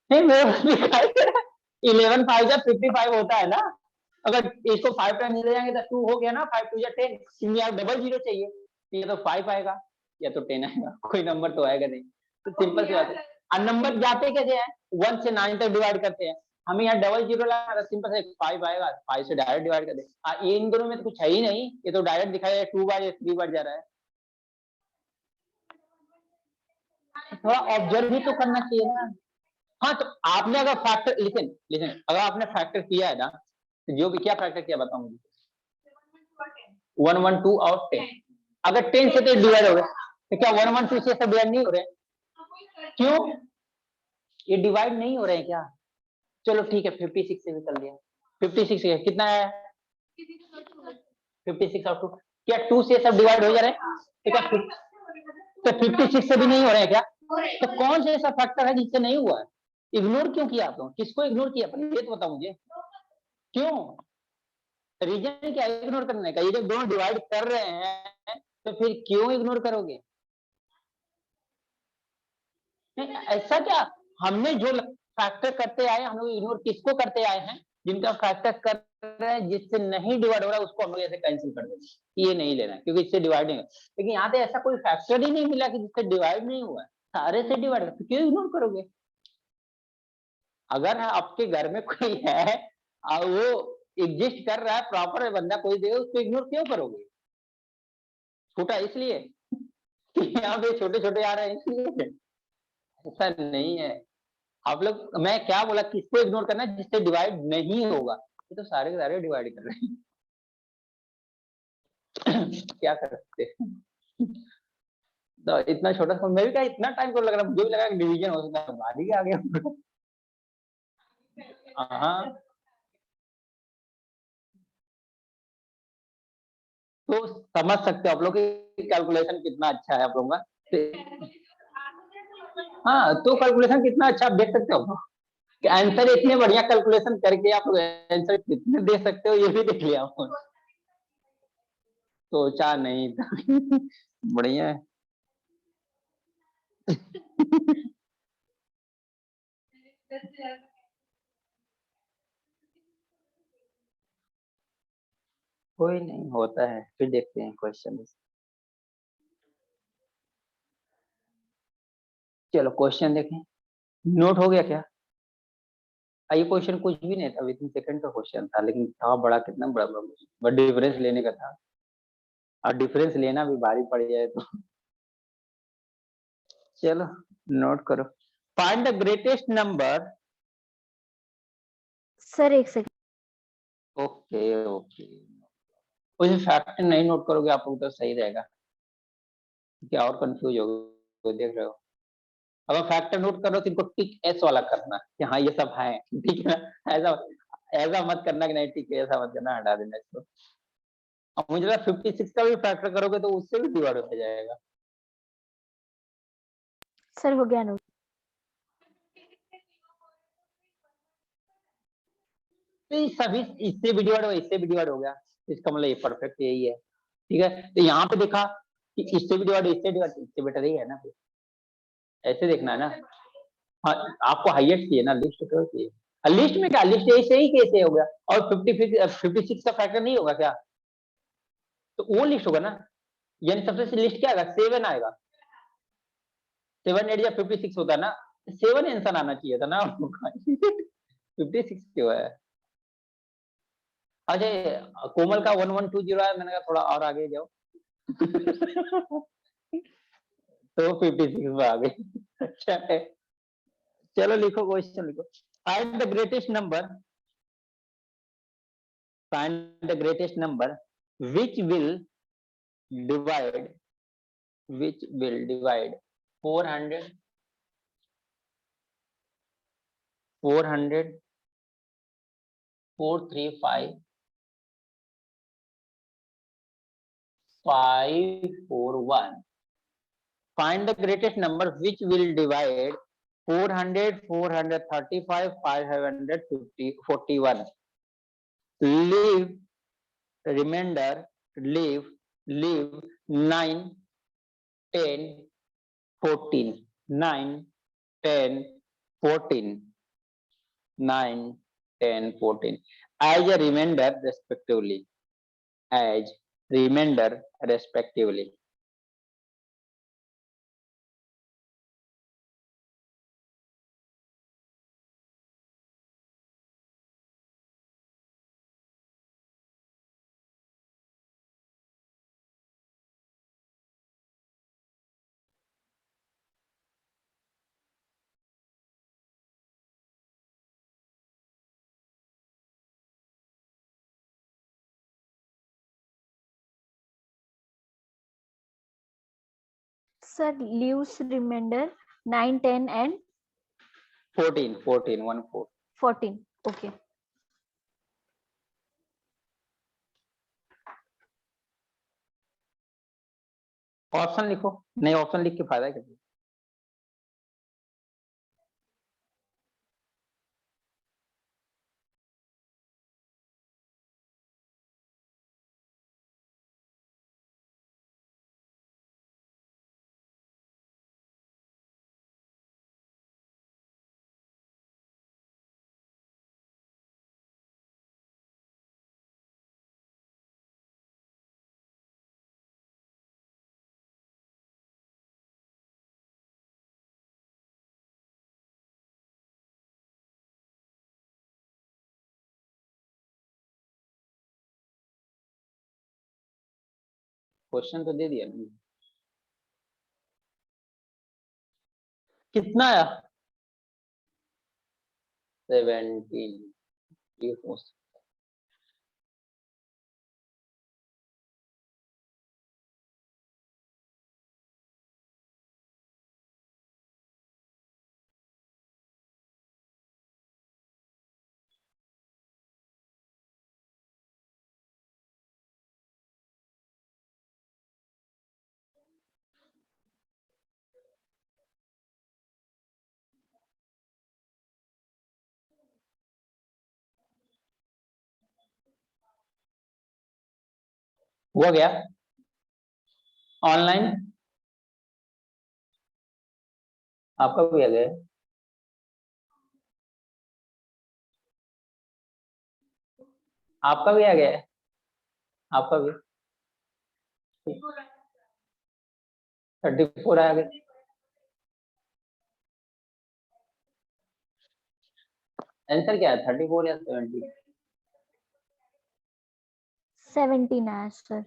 नहीं मेरे पास दिखाई दे रहा है 11 5 जा 55 होता है ना, अगर इसको 5 टाइम्स ले जाएंगे तो 2 हो गया ना, 5 2 जा 10, इसमें आप डबल जीरो चाहिए, तो ये तो 5 आएगा या तो 10 आएगा, कोई नंबर तो आएगा नहीं। तो सिंपल सी बात है, और नंबर जाते कैसे हैं 1 से 9 तक डिवाइड करते हैं, हमें यहाँ डबल जीरो लगा, सिंपल से 5 आएगा, 5 से डायरेक्ट डिवाइड कर दे। ये इन दोनों में तो कुछ है ही नहीं, ये तो डायरेक्ट दिखाया 2 बार या 3 बार जा रहा है, थोड़ा ऑब्जर्व भी तो करना चाहिए ना। हाँ तो आपने अगर फैक्टर लिसन अगर आपने फैक्टर किया है ना, तो जो भी क्या फैक्टर किया बताओ मुझे 112 और 10, अगर 10 से 10 डिवाइड हो गए तो क्या 112 से सब डिवाइड नहीं हो रहे, क्यों ये डिवाइड नहीं हो रहे हैं क्या, चलो ठीक है 56 से भी कर दिया, 56 से कितना है 56 और 2 क्या 2 से सब डिवाइड हो जा रहे हैं, ठीक है तो 56 से भी नहीं हो रहे हैं क्या, तो कौन सा ऐसा फैक्टर है जिससे नहीं हुआ है, इग्नोर क्यों किया आप लोग, किसको इग्नोर किया ये तो बताओ मुझे, क्यों रीजन क्या इग्नोर करने का, ये जब दोनों डिवाइड कर रहे हैं तो फिर क्यों इग्नोर करोगे, नहीं ऐसा क्या, हमने जो फैक्टर करते आए हम लोग इग्नोर किसको करते आए हैं, जिनका फैक्टर कर रहे हैं जिससे नहीं डिवाइड हो रहा है उसको हम लोग ऐसे कैंसिल कर देंगे, ये नहीं लेना क्योंकि इससे डिवाइड नहीं, लेकिन यहाँ पे ऐसा कोई फैक्टर ही नहीं मिला कि जिससे डिवाइड नहीं हुआ है, सारे से डिवाइड, तो क्यों इग्नोर करोगे। अगर आपके घर में कोई है और वो एग्जिस्ट कर रहा है प्रॉपर बंदा कोई देगा, उसको इग्नोर क्यों करोगे, छोटा इसलिए कि यहाँ पे छोटे छोटे आ रहे हैं इसलिए, ऐसा नहीं है। आप लोग मैं क्या बोला किसको इग्नोर करना है जिससे डिवाइड नहीं होगा, ये तो सारे के सारे डिवाइड कर रहे हैं क्या कर सकते हैं। तो इतना छोटा सा मैं भी क्या इतना टाइम को लग रहा, मुझे भी लगा कि डिवीजन हो सकता है, भारी आ गया हाँ तो समझ सकते हो आप लोग कैलकुलेशन कितना अच्छा है आप लोगों का, हाँ तो कैलकुलेशन कितना अच्छा आप देख सकते हो कि आंसर इतने बढ़िया कैलकुलेशन करके आप लोग आंसर कितने दे सकते हो ये भी देख लिया आपको, सोचा नहीं था बढ़िया है कोई नहीं होता है, फिर देखते हैं क्वेश्चन। चलो क्वेश्चन देखें, नोट हो गया क्या, ये क्वेश्चन कुछ भी नहीं था, विद इन सेकंड का क्वेश्चन था, लेकिन था बड़ा, कितना बड़ा बड़ा डिफरेंस लेने का था, और डिफरेंस लेना भी भारी पड़ जाए तो चलो नोट करो, find the greatest number, sir एक सेकंड, ओके ओके कोई फैक्टर नहीं नोट करोगे आप लोग तो सही रहेगा, क्या और कंफ्यूज हो देख रहे हो, अगर फैक्टर नोट करो तो इनको टिक एस वाला करना कि हाँ ये सब है, ठीक है ना, ऐसा ऐसा मत करना कि नहीं टिक ऐसा मत करना, हटा देना इसको। अब मुझे लगा 56 का भी फैक्टर करोगे तो उससे भी डिवाइड हो जाएगा। सर हो गया नोट। तो ये सभी इससे भी डिवाइड हो, इससे भी डिवाइड हो गया, इसका मतलब ये परफेक्ट यही है। ठीक है, तो यहाँ पे देखा कि इससे भी डिवाइड, इससे डिवाइड, इससे बेटर ही है ना, ऐसे देखना है ना। हाँ, आपको हाईएस्ट चाहिए ना, लिस्ट क्यों चाहिए? लिस्ट में क्या, लिस्ट ऐसे ही कैसे हो गया, और 56 का फैक्टर नहीं होगा क्या? तो वो लिस्ट होगा ना, यानी सबसे लिस्ट क्या आएगा, 7 आएगा। 7 8 या 56 होता है ना, 7 आंसर आना चाहिए था ना 56 क्यों है? अच्छा, कोमल का 1120 है, मैंने कहा थोड़ा और आगे जाओ तो 56 में आ गई। अच्छा है, चलो लिखो, क्वेश्चन लिखो। Find the greatest number, find the greatest number which will divide 400 435 541. Find the greatest number which will divide 400 435 541. Leave remainder, leave 9 10 14, 9 10 14, 9 10 14 as a remainder respectively, as remainder respectively. Sir leaves remainder 9 10 and 14 14 1 4. 14. Okay. Option लिखो, नहीं option लिख के फायदा क्या? Question तो दे दिया ना, कितना आया? 17। ये हो सकता हुआ गया ऑनलाइन, आपका भी आ गया? आपका भी आ गया है? आपका भी 34 आ गया। आंसर क्या है, 34 या 70? 17 आया सर।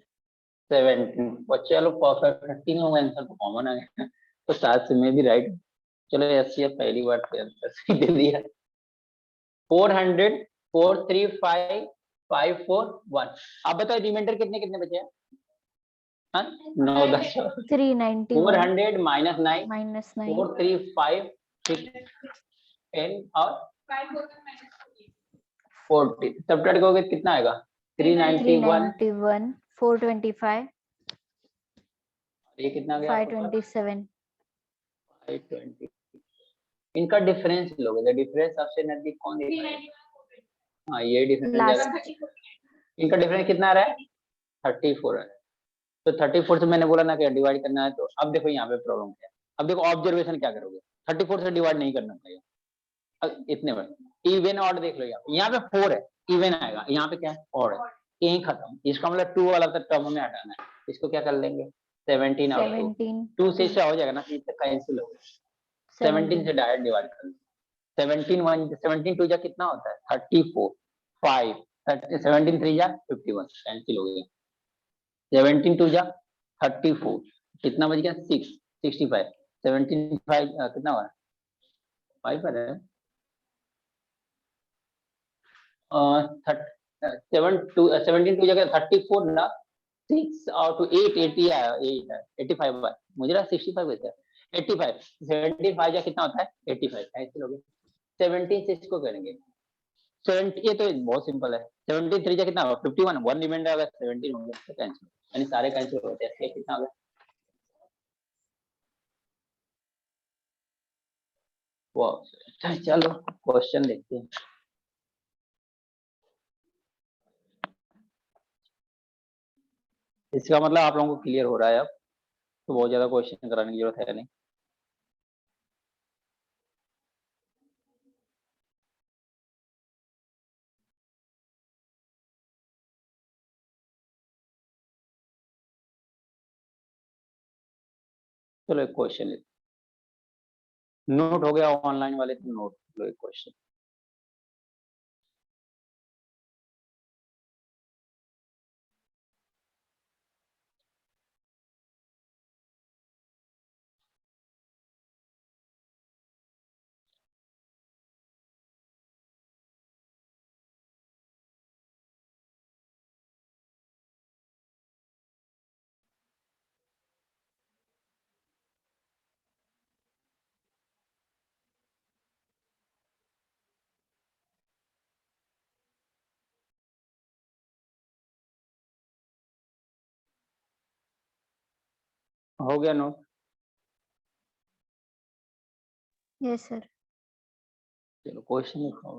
17। बच्चे लोग परफेक्ट, तीनों का आंसर तो कॉमन आ गया, तो शायद से मैं भी राइट। चलो ऐसी है, पहली बार पे आंसर सही दे दिया। 400 435 541। आप बताओ रिमाइंडर कितने कितने बचे हैं? हाँ 9 10 391 400 -9 -9 435 6 10 और 40 सबट्रैक्ट करोगे कितना आएगा? 391 391 425, ये कितना गया आपके पास? 527. 520. इनका डिफरेंस लोगे, डिफरेंस सबसे नजदीक कौन दिख रहा है? हाँ ये डिफरेंस लास्ट इनका डिफरेंस कितना आ रहा है? 34 है। तो 34 से मैंने बोला ना कि डिवाइड करना है, तो अब देखो यहाँ पे प्रॉब्लम क्या है। अब देखो ऑब्जर्वेशन क्या करोगे, 34 से डिवाइड नहीं करना चाहिए। अब इतने में इवन ऑड देख लो, यहाँ पे 4 है, इवन आएगा, यहाँ पे क्या है? ऑड है। यही खत्म। इसका मतलब 2 वाला तो टर्म में हटाना है। इसको क्या कर लेंगे? 17 और 2 से इससे हो जाएगा ना, इससे कैंसिल हो गया। 17 से डायरेक्ट डिवाइड कर लो। 17 2 जा कितना होता है? 34, 5, 17 3 जा 51, कैंसिल हो गया। 17 2 जा 34, कितना बच गया? 6, 65, 17 5 कितना हुआ? 5 पर है। 17 2 जगह 34 ना, 6 और 2 8 80 आया, 8 है 85 बार, मुझे लगा 65 होता है। 85 75 जा कितना होता है? 85, कैंसिल हो गया। 17 से इसको करेंगे 70, ये तो बहुत सिंपल है। 17 3 जा कितना होगा? 51, 1 रिमाइंडर अगर 17 हो गया तो कैंसिल, यानी सारे कैंसिल होते हैं। ये कितना होगा? वो चलो क्वेश्चन देखते हैं। इसका मतलब आप लोगों को क्लियर हो रहा है अब, तो बहुत ज्यादा क्वेश्चन कराने की जरूरत है नहीं। चलो एक क्वेश्चन नोट हो गया, ऑनलाइन वाले तो नोट लो एक क्वेश्चन। हो गया नोट? Yes sir. चलो क्वेश्चन लिखो।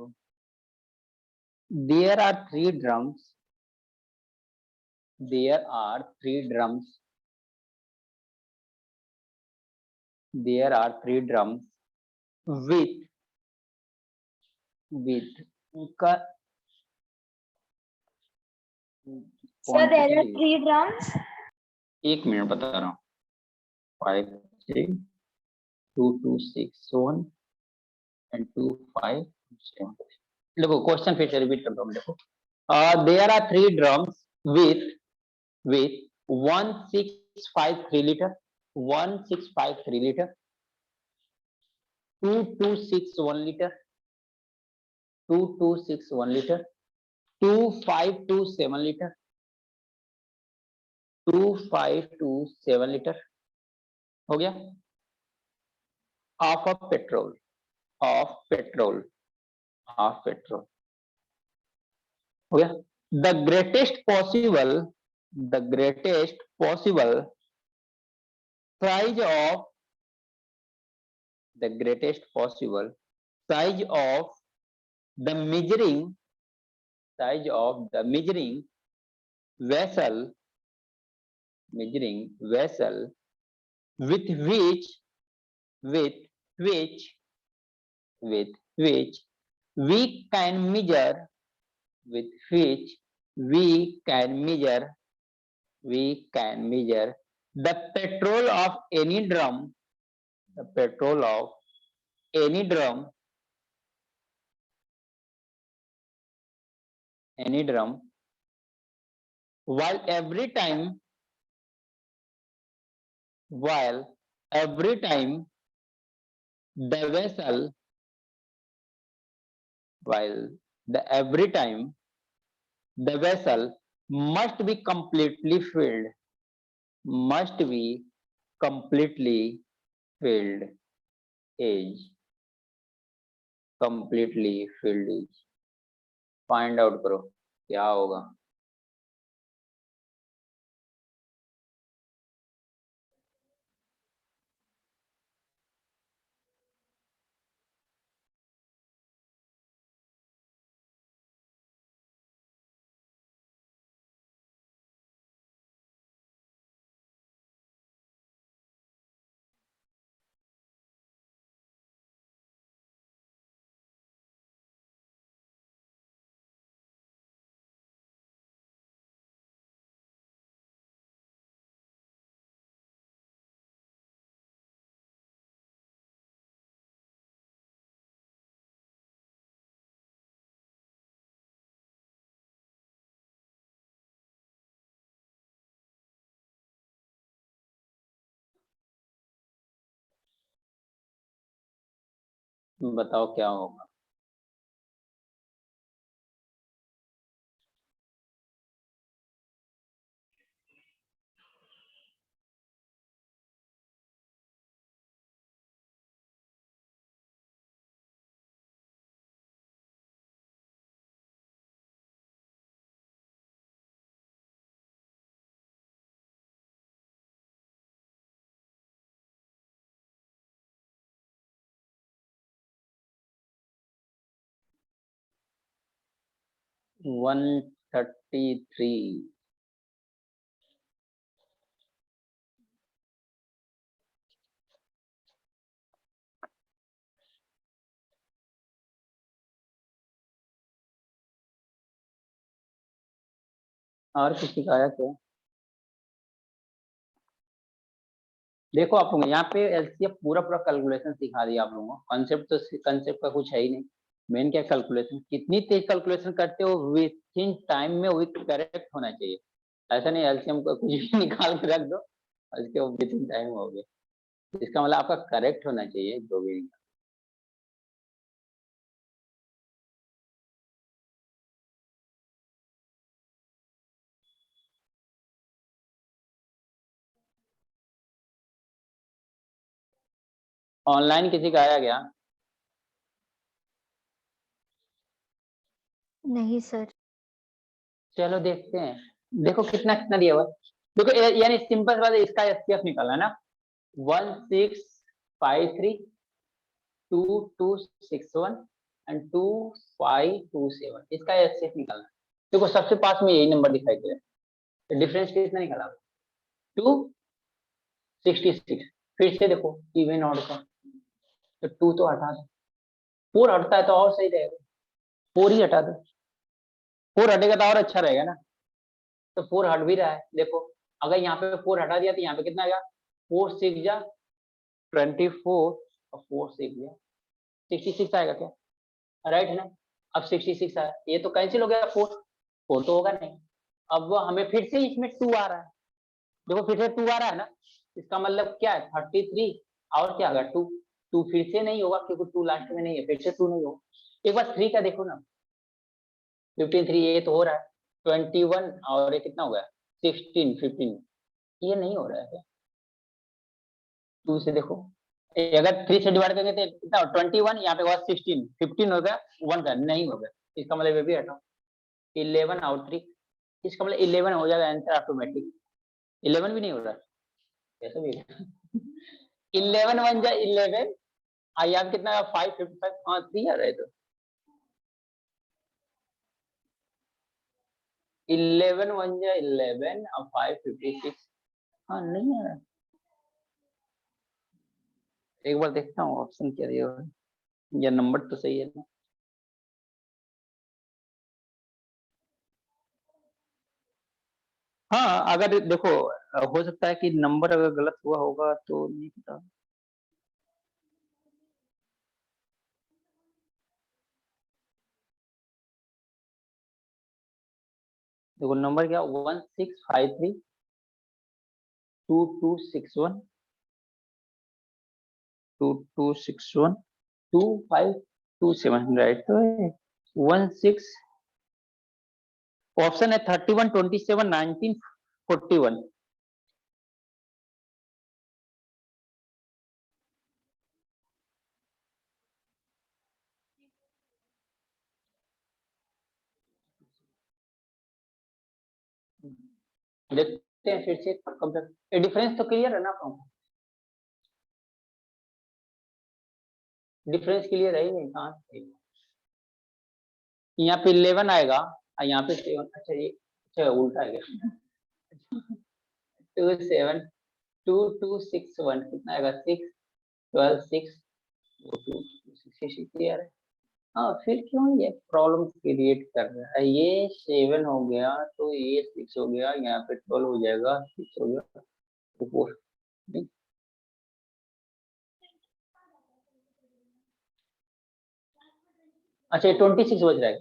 There are 3 drums, there are 3 drums, there are 3 drums with का Sir, there are 3 drums. एक मिनट बता रहा हूँ। 5 3 2 2 6 1 and 2 5 7। देखो क्वेश्चन फिर से रिपीट करता हूँ। देखो there are 3 drums with 1653 liter, 1653 liter, 2261 liter, 2261 liter, 2527 liter, 2527 liter। हो गया? Of petrol, of petrol, of petrol हो गया। The greatest possible, the greatest possible size of, the greatest possible size of the measuring, size of the measuring vessel, measuring vessel with which, with which, with which we can measure, with which we can measure, we can measure the petrol of any drum, the petrol of any drum, any drum, while every time, while every time the vessel, while the every time the vessel must be completely filled, must be completely filled is, completely filled is। Find out करो क्या होगा। बताओ क्या होगा। One 33। और किसी का आया क्या? देखो आप लोग यहाँ पे एलसीएम पूरा पूरा कैलकुलेशन सिखा दिया आप लोगों को। कंसेप्ट का कुछ है ही नहीं। मेन क्या कैलकुलेशन, कितनी तेज कैलकुलेशन करते हो विद इन टाइम में वो करेक्ट होना चाहिए। ऐसा नहीं एलसीएम को कुछ भी निकाल के रख दो और इसके विद इन टाइम हो गया। इसका मतलब आपका करेक्ट होना चाहिए जो भी। ऑनलाइन किसी का आया गया? नहीं सर। चलो देखते हैं। देखो कितना कितना दिया हुआ। देखो यानी सिंपल बात है, इसका एसपीएफ निकाला ना 1653 2261 एंड 2527। इसका एसपीएफ निकालना। देखो सबसे पास में यही नंबर दिखाई दे रहा है। डिफरेंस कितना निकाला 266। फिर से देखो इवन ऑड का तो 2 तो हटा दो। 4 हटता है तो और सही रहेगा। 4 ही हटा दो। 4 हटेगा तो और अच्छा रहेगा ना। तो 4 हट भी रहा है देखो। अगर यहाँ पे 4 हटा दिया तो यहाँ पे कितना आएगा 4 6 जा 24 और 4 6 जा 66 आएगा क्या? राइट है ना। अब 66 आया ये तो कैंसिल हो गया। 4 तो होगा नहीं। अब हमें फिर से इसमें 2 आ रहा है। देखो फिर से 2 आ रहा है ना। इसका मतलब क्या है 33 और क्या होगा 2। 2 फिर से नहीं होगा क्योंकि 2 लास्ट में नहीं है। फिर से 2 नहीं होगा। एक बार 3 का देखो ना 53 ये तो हो रहा है। 21 और ये कितना हो गया 16 15 ये नहीं हो रहा है। 2 से देखो अगर 3 से डिवाइड करेंगे तो कितना 21 यहाँ पे 16 15 हो गया 1 का नहीं हो गया। इसका मतलब ये भी हटाओ 11 और 3। इसका मतलब 11 हो जाएगा आंसर ऑटोमेटिक। 11 भी नहीं हो रहा कैसे भी 11 1 जा 11 यहाँ कितना 555 हाँ 3 आ रहा है तो 11 1 जा 11 और 556 हाँ नहीं आ रहा। एक बार देखता हूँ ऑप्शन क्या दिया हुआ है या नंबर तो सही है ना। हाँ अगर देखो हो सकता है कि नंबर अगर गलत हुआ होगा तो नहीं पता। देखो नंबर क्या 1653 2261 2261 2527 राइट तो 16 ऑप्शन है 31 27 19 41। देखते हैं फिर से कब तक डिफरेंस तो क्लियर है ना आपको। डिफरेंस क्लियर है ही नहीं कहाँ से। यहाँ पे 11 आएगा और यहाँ पे 7। अच्छा ये अच्छा उल्टा है क्या 27 2261 कितना आएगा 6 12 6 2 66 क्लियर है। हाँ फिर क्यों ये प्रॉब्लम क्रिएट कर रहा है। ये 7 हो गया तो ये 6 हो गया यहाँ पे 12 हो जाएगा 6 हो गया तो 4। अच्छा 26 बज रहा है।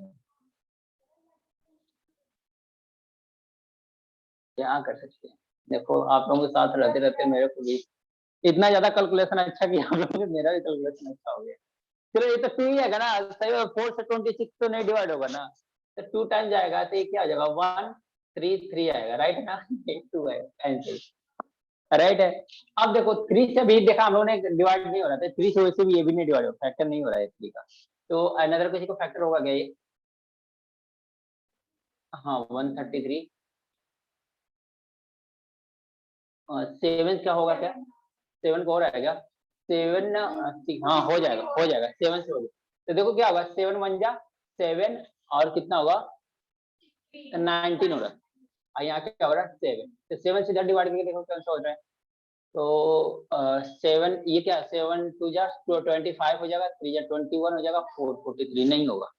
क्या कर सकते हैं। देखो आप लोगों के साथ रहते रहते मेरे को भी इतना ज्यादा कैलकुलेशन अच्छा किया आप लोगों ने। मेरा भी कैलकुलेशन अच्छा हो गया। चलो ये तो 2 ही है ना, सही है। 4 से 26 तो नहीं डिवाइड होगा ना, तो 2 टाइम जाएगा तो ये क्या हो जाएगा 1 3 3 आएगा, राइट ना। 2 है आंसर, राइट है। अब देखो 3 से भी देखा हम लोगों ने डिवाइड नहीं हो रहा था, 3 से वैसे भी ये भी नहीं डिवाइड हो, फैक्टर नहीं हो रहा है 3 का, तो अनदर किसी को फैक्टर होगा क्या ये? हाँ 133 7 क्या होगा क्या, 7 को हो रहा है क्या 7 हाँ हो जाएगा 7 से हो जाएगा। तो देखो क्या होगा 7 1 जा 7 और कितना होगा 19 हो रहा है, और यहाँ क्या हो रहा है 7, तो 7 से डिवाइड करके देखो कौन सा हो रहा है। तो 7 ये क्या 7 2 जा 25 हो जाएगा, 3 जा 21 हो जाएगा, 4 43 नहीं होगा,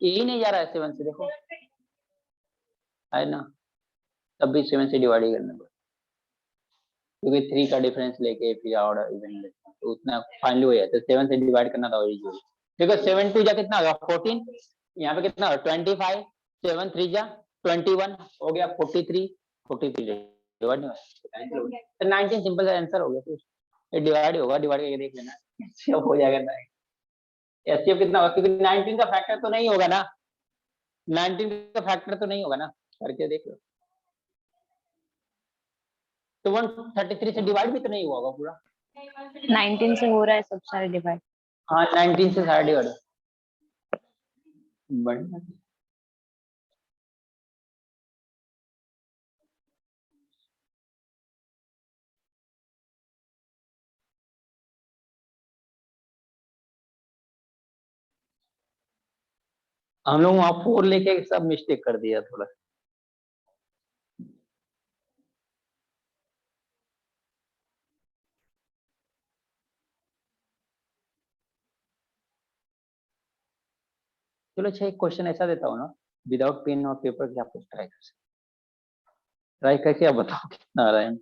यही नहीं जा रहा है 7 से, देखो है ना, तब भी 7 से डिवाइड ही करना पड़ेगा, क्योंकि 3 का डिफरेंस लेके फिर और इवन तो उतना फाइनली हो जाता है, 7 से डिवाइड करना था ओरिजिनल। देखो 7 2 जा कितना होगा 14, यहाँ पे कितना होगा 25, 7 3 जा 21 हो गया 43 डिवाइड नहीं हुआ तो 19 सिंपल सा आंसर हो गया, फिर ये डिवाइड होगा, डिवाइड करके देख लेना सब हो जाएगा ना। एचसीएफ कितना होगा, क्योंकि 19 का फैक्टर तो नहीं होगा ना, 19 का फैक्टर तो नहीं होगा ना, करके देख लो। तो 133 से डिवाइड भी तो नहीं हुआ होगा पूरा, 19 से हो रहा है सब सारे डिवाइड। हाँ 19 से सारा डिवाइड बढ़िया। हम लोग वहां 4 लेके सब मिस्टेक कर दिया थोड़ा। चलो अच्छा एक क्वेश्चन ऐसा देता हूँ ना, विदाउट पेन और पेपर के आप कुछ ट्राई कर सकते, ट्राई करके आप बताओ कितना आ रहा है।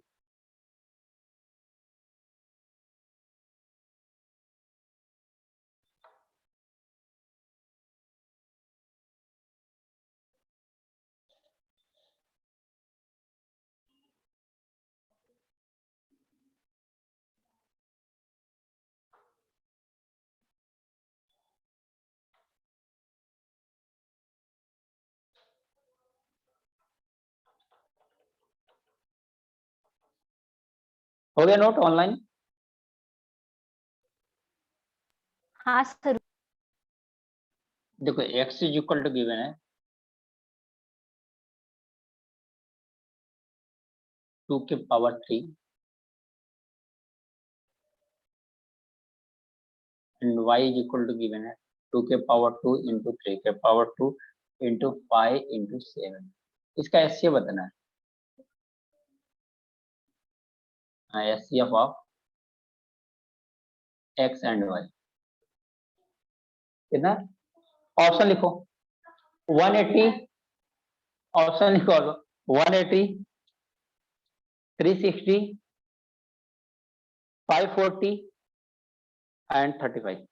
हो गया नोट ऑनलाइन? हाँ सर। देखो x is equal to given है 2 के power 3 and y is equal to given है 2 के पावर 2 इंटू 3 के पावर 2 इंटू 5 इंटू 7। इसका एचसीएफ बताना है, HCF of x and y कितना, ऑप्शन लिखो 180, ऑप्शन लिखो 180 360 540 एंड 35।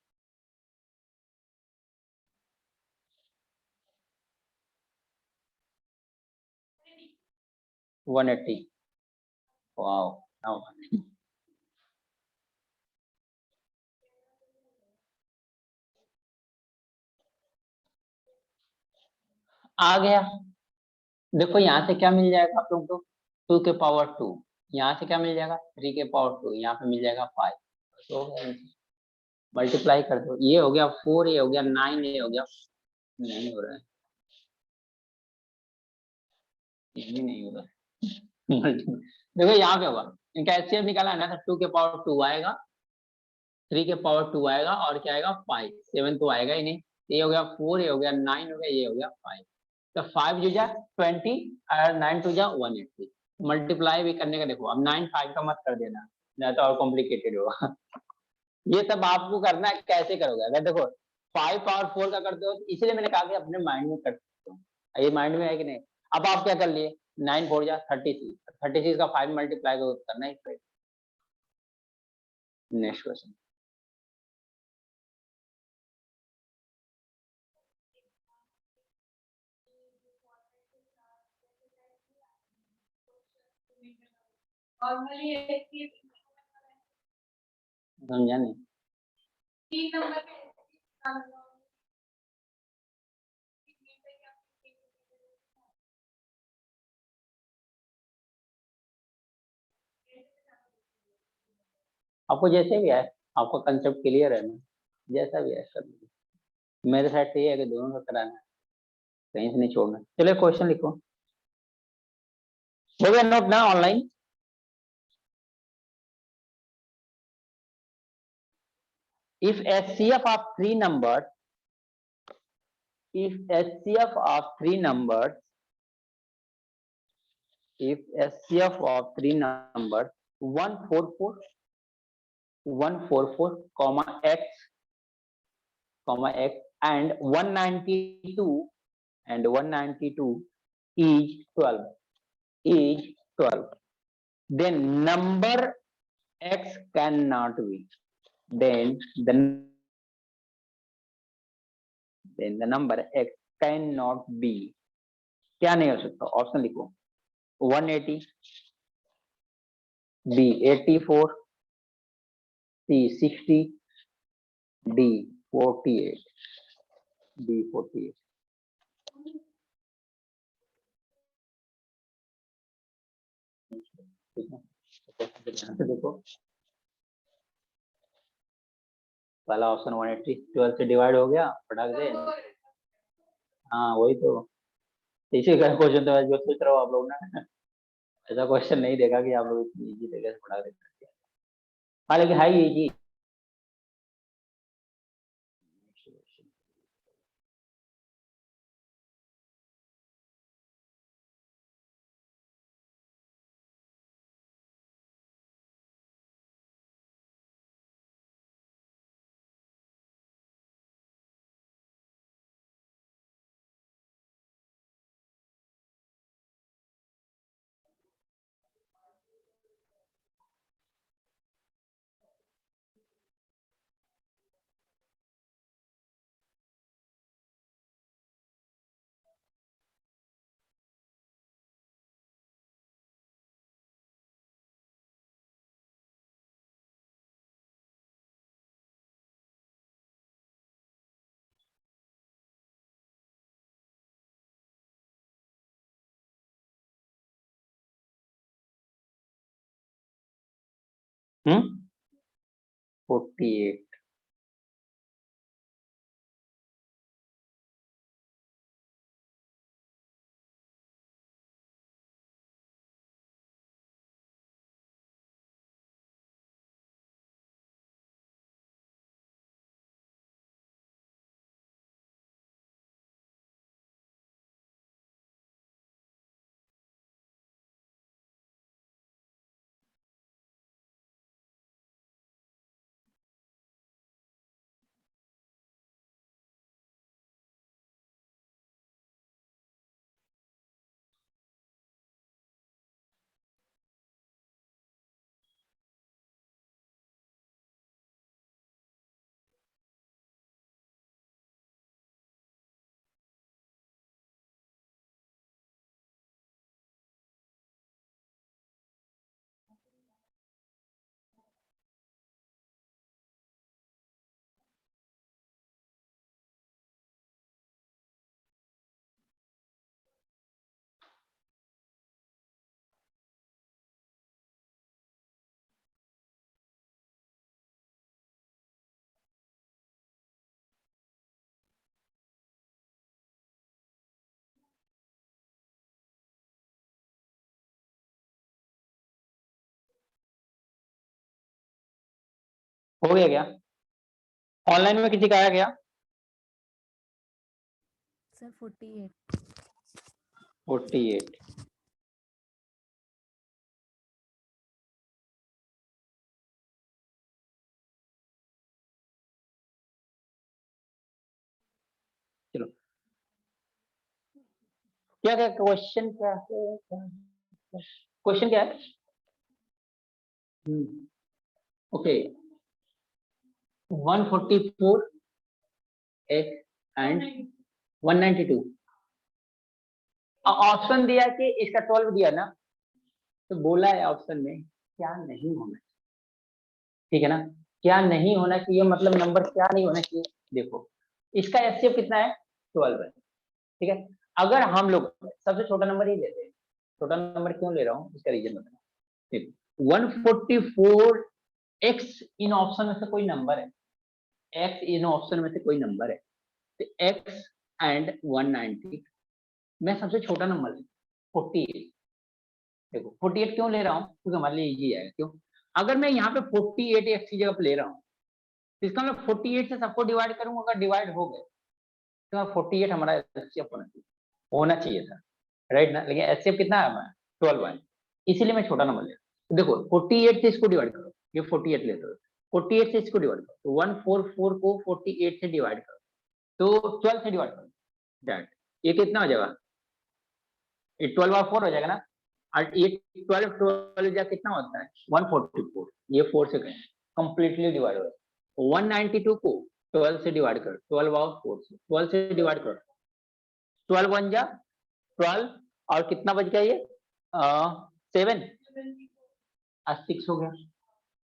वन एट्टी, वाओ आ गया। देखो यहाँ से क्या मिल जाएगा आप लोग को 2 के पावर 2, यहाँ से क्या मिल जाएगा 3 के पावर 2, यहाँ पे मिल जाएगा 5, तो मल्टीप्लाई कर दो, ये हो गया 4, ये हो गया 9, ये हो गया, नहीं हो रहा है, ये भी नहीं होगा। देखो यहाँ पे होगा, इनका एचसीएफ निकाला है ना, तो 2 के पावर 2 आएगा, 3 के पावर 2 आएगा और क्या आएगा 5, 7 तो आएगा ही नहीं, ये हो गया 4, ये हो गया 9 हो गया, ये हो गया 5, तो 5 जो जा 20 और 9 टू जा 180। मल्टीप्लाई भी करने का देखो, अब 9 5 का मत कर देना, नहीं तो और कॉम्प्लिकेटेड होगा। ये सब आपको करना है, कैसे करोगे, अगर देखो 5 पावर 4 का करते हो, इसलिए मैंने कहा कि अपने माइंड में कर सकते हो, ये माइंड में है कि नहीं। अब आप क्या कर लिए 9 4 जा 36, 36 का 5 मल्टीप्लाई करना है। नेक्स्ट क्वेश्चन, नॉर्मली समझा नहीं। 3 नंबर पे आपको जैसे भी है, आपका कंसेप्ट क्लियर है ना, जैसा भी है सब मेरे साइड से ये है कि दोनों का कराना है, कहीं से नहीं छोड़ना। चलो क्वेश्चन लिखो, हो गया नोट ना online? If HCF of three numbers, if HCF of three numbers, if HCF of three numbers 144, 144, x, x and 192 and 192 is 12, is 12, then number x cannot be, then the number x cannot be, क्या नहीं हो सकता? Option लिखो, 180, B 84, C 60, D 48, D 48। ठीक है, ध्यान से देखो, पहला ऑप्शन 180 12 से डिवाइड हो गया, फटाक से। हाँ वही तो, इसी का क्वेश्चन तो जो सोच रहा हूँ आप लोग ना, ऐसा क्वेश्चन नहीं देखा कि आप लोग इतनी इजी तरीके से पढ़ा देते। हाँ लेकिन है ये इजी। हम्म, 48, हो गया क्या? ऑनलाइन में किसी का आया क्या? सर 48। 48, चलो क्या क्या क्वेश्चन क्या है, क्वेश्चन क्या है? ओके, 144 x एंड 192, ऑप्शन दिया कि इसका 12 दिया ना, तो बोला है ऑप्शन में क्या नहीं होना, ठीक है ना? क्या नहीं होना चाहिए, मतलब नंबर क्या नहीं होना चाहिए। देखो इसका एचसीएफ कितना है, 12 है, ठीक है। अगर हम लोग सबसे छोटा नंबर ही लेते हैं, छोटा नंबर क्यों ले रहा हूँ इसका रीजन बताना। देखो 144 एक्स इन ऑप्शन में से कोई नंबर है, एक्स इन ऑप्शन में से कोई नंबर है, तो एक्स एंड 190 मैं सबसे छोटा नंबर ले 48। देखो 48 क्यों ले रहा हूँ, क्योंकि हमारे लिए इजी है। क्यों, अगर मैं यहाँ पे 48 एक्स की जगह पे ले रहा हूँ, तो इसका मतलब 48 से सबको डिवाइड करूंगा, अगर डिवाइड हो गए तो 48 हमारा एचसीएफ होना चाहिए था, राइट ना। लेकिन एचसीएफ कितना है हमारा, 12 है, इसीलिए मैं छोटा नंबर ले रहा हूँ। देखो 48 से इसको डिवाइड करो, ये 48 लेते हो, 48 से इसको डिवाइड करो, तो 144 को 48 से डिवाइड करो, तो 12 से डिवाइड करो, दैट ये कितना हो जाएगा, ये 12 और 4 हो जाएगा ना, और ये 12 जा कितना होता है 144, ये 4 से कहें कंप्लीटली डिवाइड हो जाएगा। 192 को 12 से डिवाइड करो, 12 और 4 से 12 से डिवाइड करो, 12 1 जा 12 और कितना बच गया ये 7 और 6 हो गया,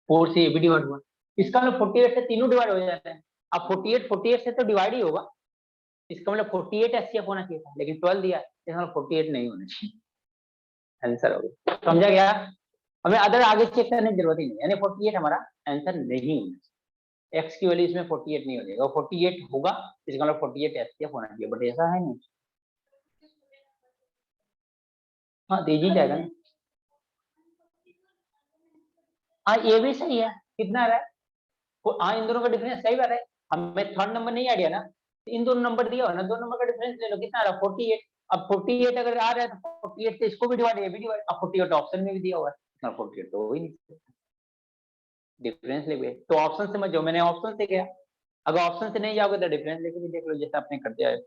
4 से ये भी डिवाइड हुआ। इसका मतलब 48 से तीनों डिवाइड हो जाते हैं। अब 48 से तो डिवाइड ही होगा, इसका मतलब 48 एचसीएफ होना चाहिए था, लेकिन 12 दिया, इसका मतलब 48 नहीं होना चाहिए, आंसर हो गया। समझा गया, हमें अदर आगे चेक करने की जरूरत ही नहीं, यानी 48 हमारा आंसर नहीं होना चाहिए, एक्स की वैल्यू इसमें 48 नहीं हो जाएगा, 48 होगा इसका मतलब 48 एचसीएफ होना चाहिए, बट ऐसा है नहीं। हाँ दीजिए जाएगा ना, हाँ ये भी सही है, कितना आ रहा है, हाँ इन दोनों का डिफरेंस सही बात है, हमें थर्ड नंबर नहीं आ गया ना, इन दोनों नंबर दिया हो ना, दो नंबर का डिफरेंस ले लो, कितना आ रहा है 48। अब 48 अगर आ रहा है तो 48 से इसको भी डिवाइड, ये भी डिवाइड, अब 48 ऑप्शन में भी दिया हुआ है, 48 तो हो ही नहीं, डिफरेंस लेके तो ऑप्शन से मत जाओ, मैंने ऑप्शन से किया, अगर ऑप्शन से नहीं जाओगे तो डिफरेंस लेके भी देख लो, जैसे आपने करते आए।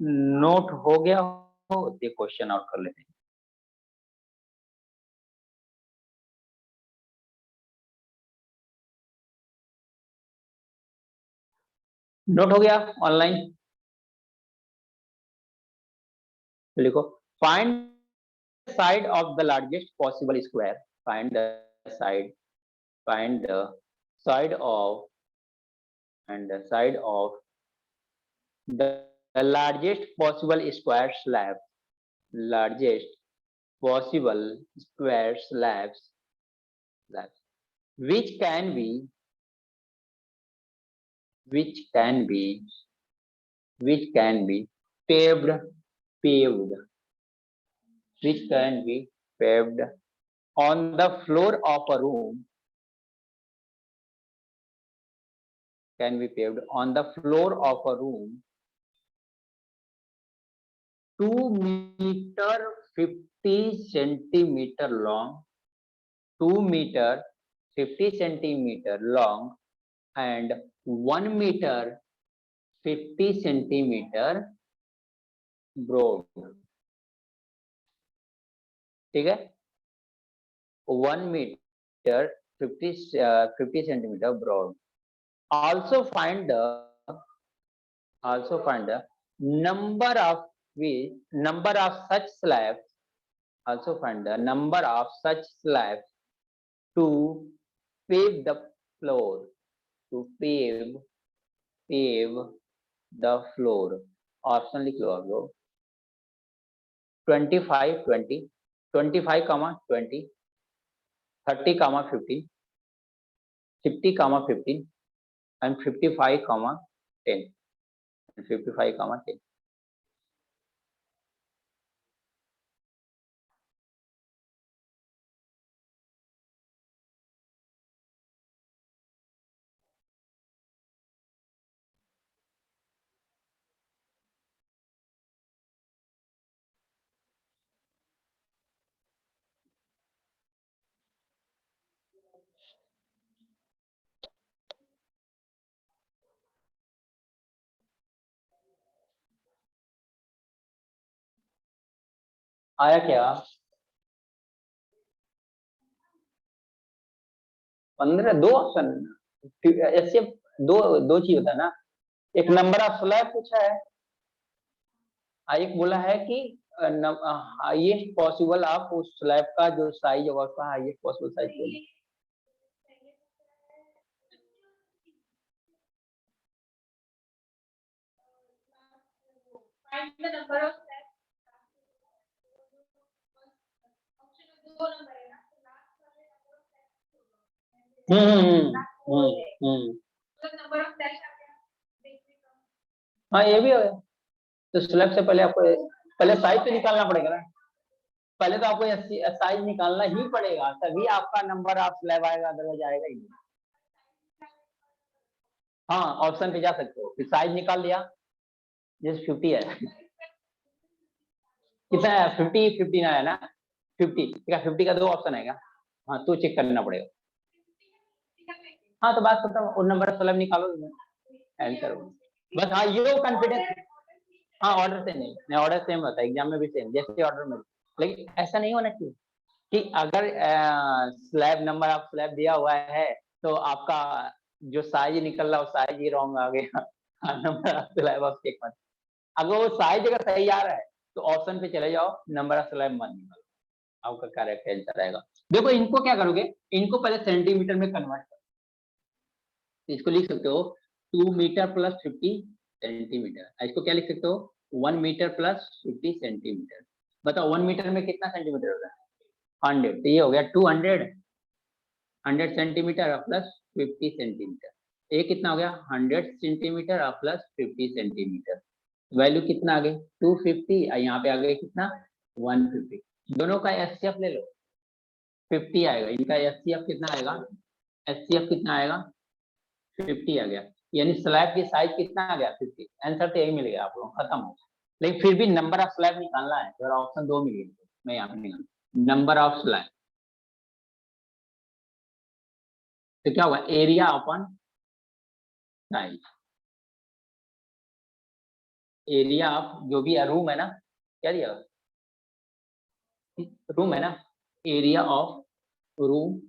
नोट हो गया हो, ये क्वेश्चन आउट कर लेते हैं। नोट हो गया ऑनलाइन, लिखो find side of the largest possible square, find the side, find the side of and the side of the largest possible square slab, largest possible square slabs, which can be which can be which can be paved paved which can be paved on the floor of a room, can be paved on the floor of a room 2 meter 50 centimeter long, 2 meter 50 centimeter long and 1 meter 50 centimeter broad, ठीक है, 1 meter 50 centimeter broad. Also find the number of such slabs, also find the number of such slabs to pave the floor, to pave the floor. Option लिख लो आप लोग, 25 20 25 20 30 15 50 15 and 55 10 and 55 10. आया क्या 15, दो option ऐसे, दो चीज होता है ना, एक नंबर ऑफ स्लैब पूछा है, एक बोला है कि हाईएस्ट पॉसिबल आप उस स्लैब का जो साइज होगा उसका हाईएस्ट पॉसिबल साइज बोलिए। Find the number of steps. Option में दो नंबर है ना, तो last वाले number of steps तो number of steps आ गया, देखिए तो। हाँ ये भी है। तो स्लैब से पहले आपको पहले साइज तो निकालना पड़ेगा ना, पहले तो आपको साइज निकालना ही पड़ेगा, तभी आपका नंबर ऑफ स्लैब आएगा, अदरवाइज आएगा ही नहीं। हाँ ऑप्शन पे जा सकते हो, फिर साइज निकाल लिया, जैसे 50 है, कितना है 50 59 है ना, 50 ठीक है, 50 का दो ऑप्शन आएगा, हाँ तो चेक करना पड़ेगा। हाँ तो बात खत्म, उन नंबर स्लैब निकालो आंसर बस। हाँ ये कॉन्फिडेंस, हाँ ऑर्डर से नहीं, ऑर्डर सेम होता है, एग्जाम में भी सेम जैसे ऑर्डर में, लेकिन ऐसा नहीं होना चाहिए कि अगर स्लैब नंबर ऑफ स्लैब दिया हुआ है तो आपका जो साइज निकल रहा है साइज ही रॉन्ग आ गया, number of slab of check मत। अगर वो साइज अगर सही आ रहा है तो ऑप्शन पे चले जाओ, नंबर ऑफ स्लैब मत निकालो, आपका करेक्ट आंसर आएगा। देखो इनको क्या करोगे, इनको पहले सेंटीमीटर में कन्वर्ट करो, इसको लिख सकते हो 2 मीटर प्लस 50 सेंटीमीटर, इसको क्या लिख सकते हो 1 मीटर प्लस 50 सेंटीमीटर। बताओ 1 मीटर में कितना सेंटीमीटर होता है 100, तो ये हो गया 100 सेंटीमीटर प्लस 50 सेंटीमीटर, ये कितना हो गया 100 सेंटीमीटर प्लस 50 सेंटीमीटर, वैल्यू कितना आ गई 250, यहाँ पे आ गए कितना 150, दोनों का एचसीएफ ले लो 50 आएगा, इनका एचसीएफ कितना आएगा, एचसीएफ कितना आएगा 50 आ गया, यानी स्लैब की साइज कितना आ गया 50, आंसर तो यही मिल गया आप लोगों को, खत्म हो गया। लेकिन फिर भी नंबर ऑफ स्लैब निकालना है, अगर ऑप्शन 2 मिल गए मैं यहाँ पे निकाल नंबर ऑफ स्लैब, तो क्या होगा area upon size, area of जो भी रूम है ना, क्या दिया रूम है ना, area of room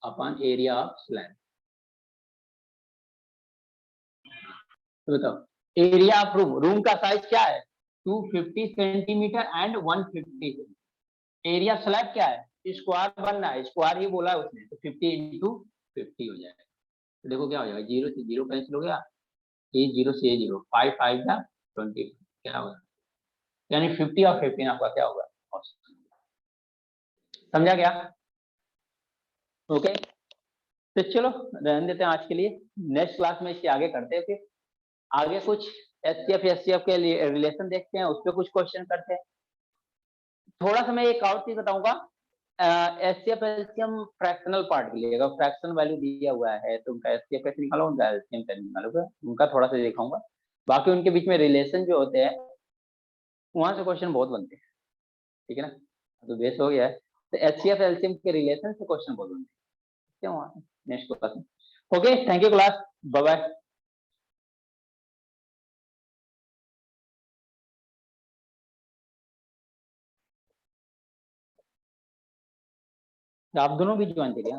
upon area of slab. तो बताओ एरिया ऑफ रूम, रूम का साइज क्या है 250 सेंटीमीटर एंड 150, एरिया स्लैब क्या है स्क्वायर बनना है, स्क्वायर ही बोला है उसने, तो 50 इंटू 50 हो जाएगा। तो देखो क्या हो जाएगा, 0 से 0 कैंसिल हो गया, ये 0 से 0, 5 5 का 20, क्या होगा यानी 50 और 15 आपका क्या होगा, समझा गया। ओके तो चलो रहने देते हैं आज के लिए, नेक्स्ट क्लास में इसके आगे करते हैं, फिर आगे कुछ एचसीएफ के रिलेशन देखते हैं, उस पर कुछ क्वेश्चन करते हैं। थोड़ा सा मैं एक और चीज बताऊंगा, एचसीएफ एलसीएम फ्रैक्शनल पार्ट के लिए, अगर फ्रैक्शनल वैल्यू दिया हुआ है तो उनका एचसीएफ कैसे निकालो, उनका एलसीएम कैसे निकालोगे, उनका थोड़ा सा दिखाऊंगा। बाकी उनके बीच में रिलेशन जो होते हैं वहां से क्वेश्चन बहुत बनते हैं, ठीक है ना, तो बेस हो गया है, तो एचसीएफ एलसीएम के रिलेशन से क्वेश्चन बहुत बनते हैं, क्यों नेक्स्ट क्लास में। Okay thank you class, bye bye. आप दोनों भी ज्वाइन थे क्या?